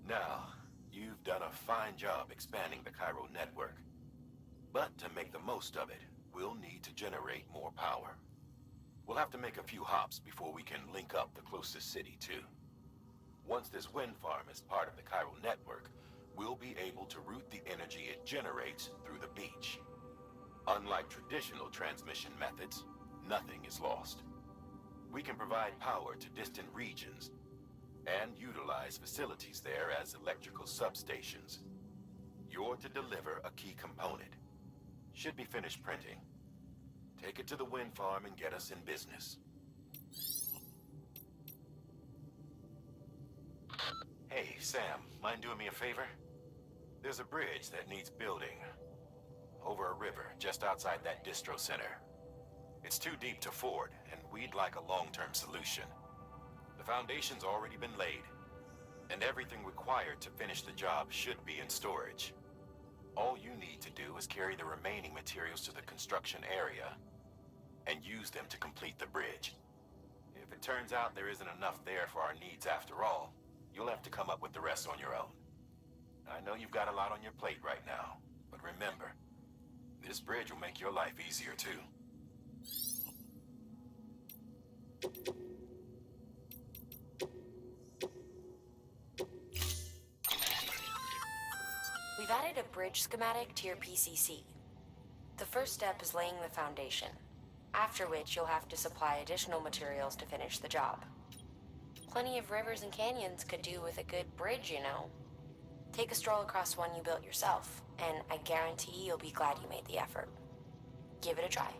Now, you've done a fine job expanding the Cairo network. But to make the most of it, we'll need to generate more power. We'll have to make a few hops before we can link up the closest city, too. Once this wind farm is part of the Cairo network, we'll be able to route the energy it generates through the beach. Unlike traditional transmission methods, nothing is lost. We can provide power to distant regions and utilize facilities there as electrical substations. You're to deliver a key component. Should be finished printing. Take it to the wind farm and get us in business. Hey, Sam, mind doing me a favor? There's a bridge that needs building. Over a river, just outside that distro center. It's too deep to ford, and we'd like a long-term solution. The foundation's already been laid, and everything required to finish the job should be in storage. All you need to do is carry the remaining materials to the construction area and use them to complete the bridge. If it turns out there isn't enough there for our needs after all, you'll have to come up with the rest on your own. I know you've got a lot on your plate right now, but remember, this bridge will make your life easier too. We've added a bridge schematic to your PCC. The first step is laying the foundation, after which you'll have to supply additional materials to finish the job. Plenty of rivers and canyons could do with a good bridge, you know. Take a stroll across one you built yourself, and I guarantee you'll be glad you made the effort. Give it a try.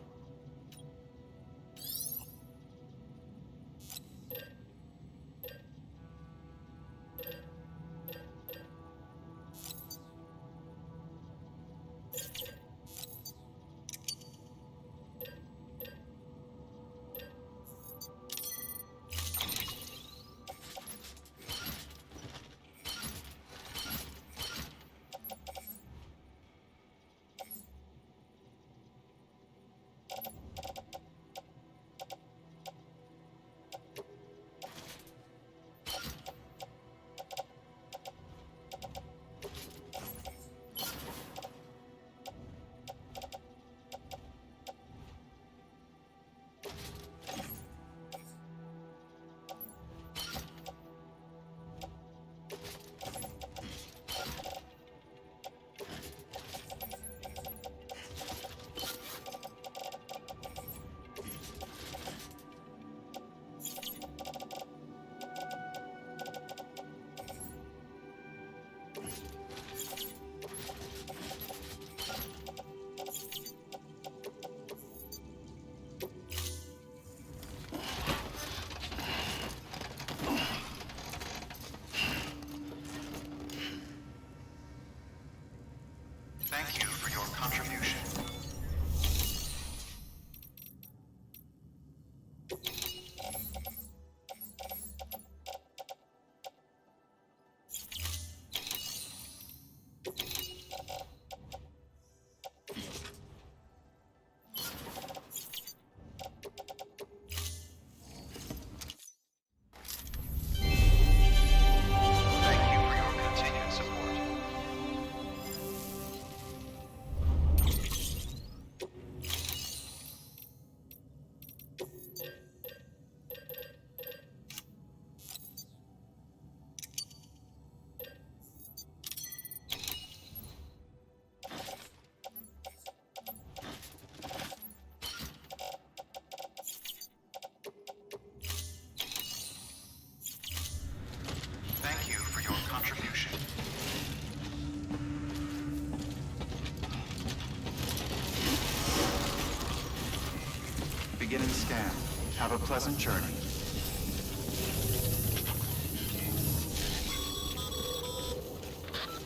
Thank you for your contribution. Thank you for your contribution. Beginning scan. Have a pleasant journey.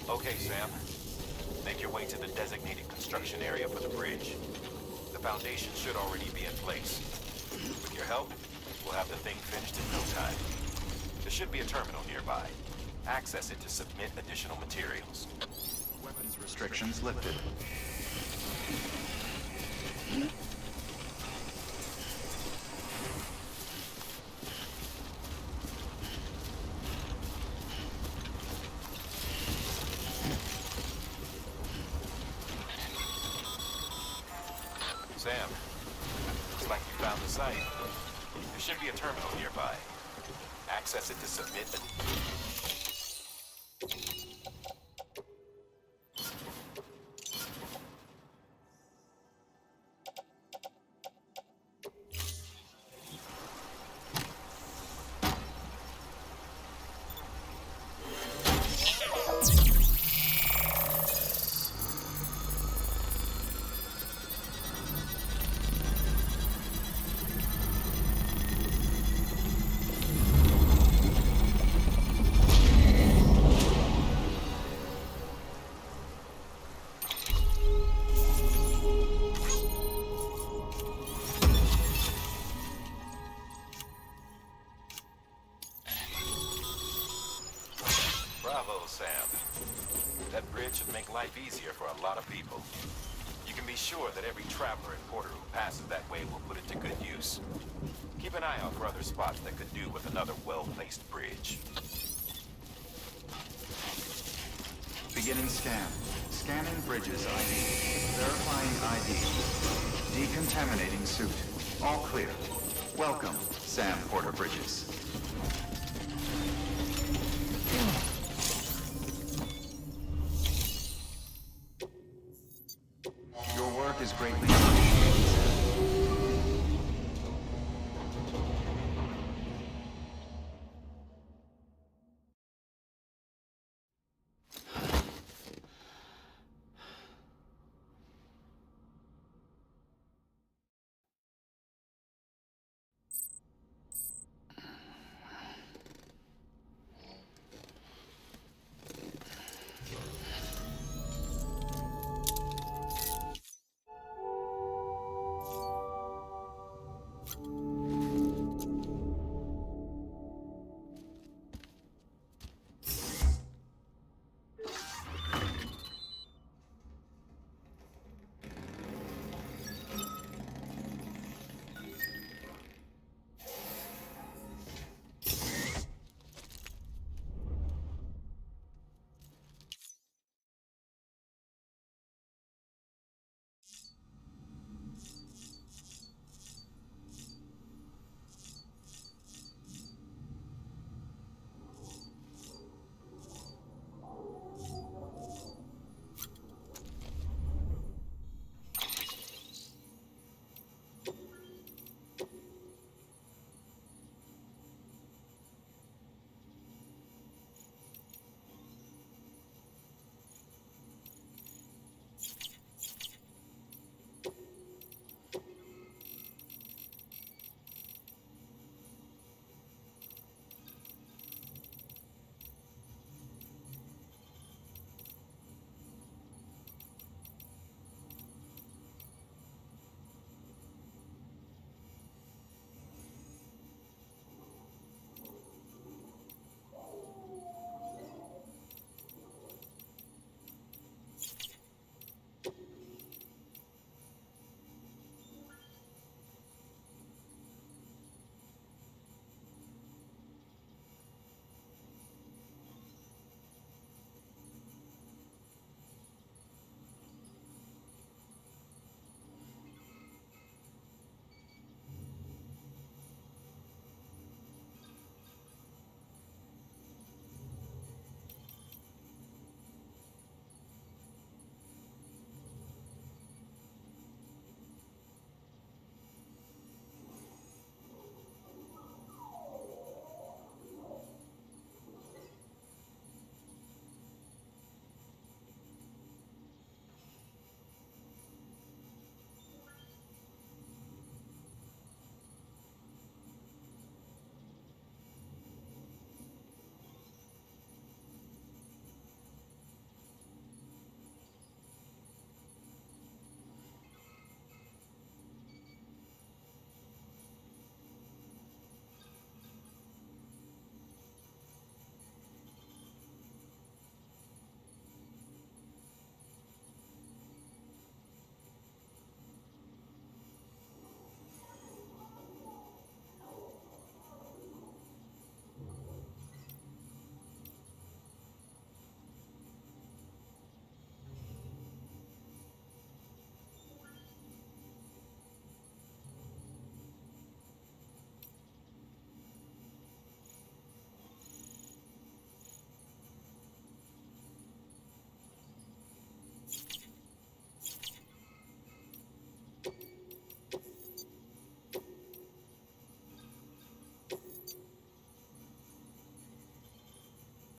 Okay, Sam. Make your way to the designated construction area for the bridge. The foundation should already be in place. With your help, we'll have the thing finished in no time. There should be a terminal nearby. Access it to submit additional materials. Weapons restrictions lifted. site. There should be a terminal nearby. Access it to submit the... Bravo, Sam. That bridge should make life easier for a lot of people. You can be sure that every traveler and porter who passes that way will put it to good use. Keep an eye out for other spots that could do with another well-placed bridge. Beginning scan. Scanning bridges ID. Verifying ID. Decontaminating suit. All clear. Welcome, Sam Porter Bridges.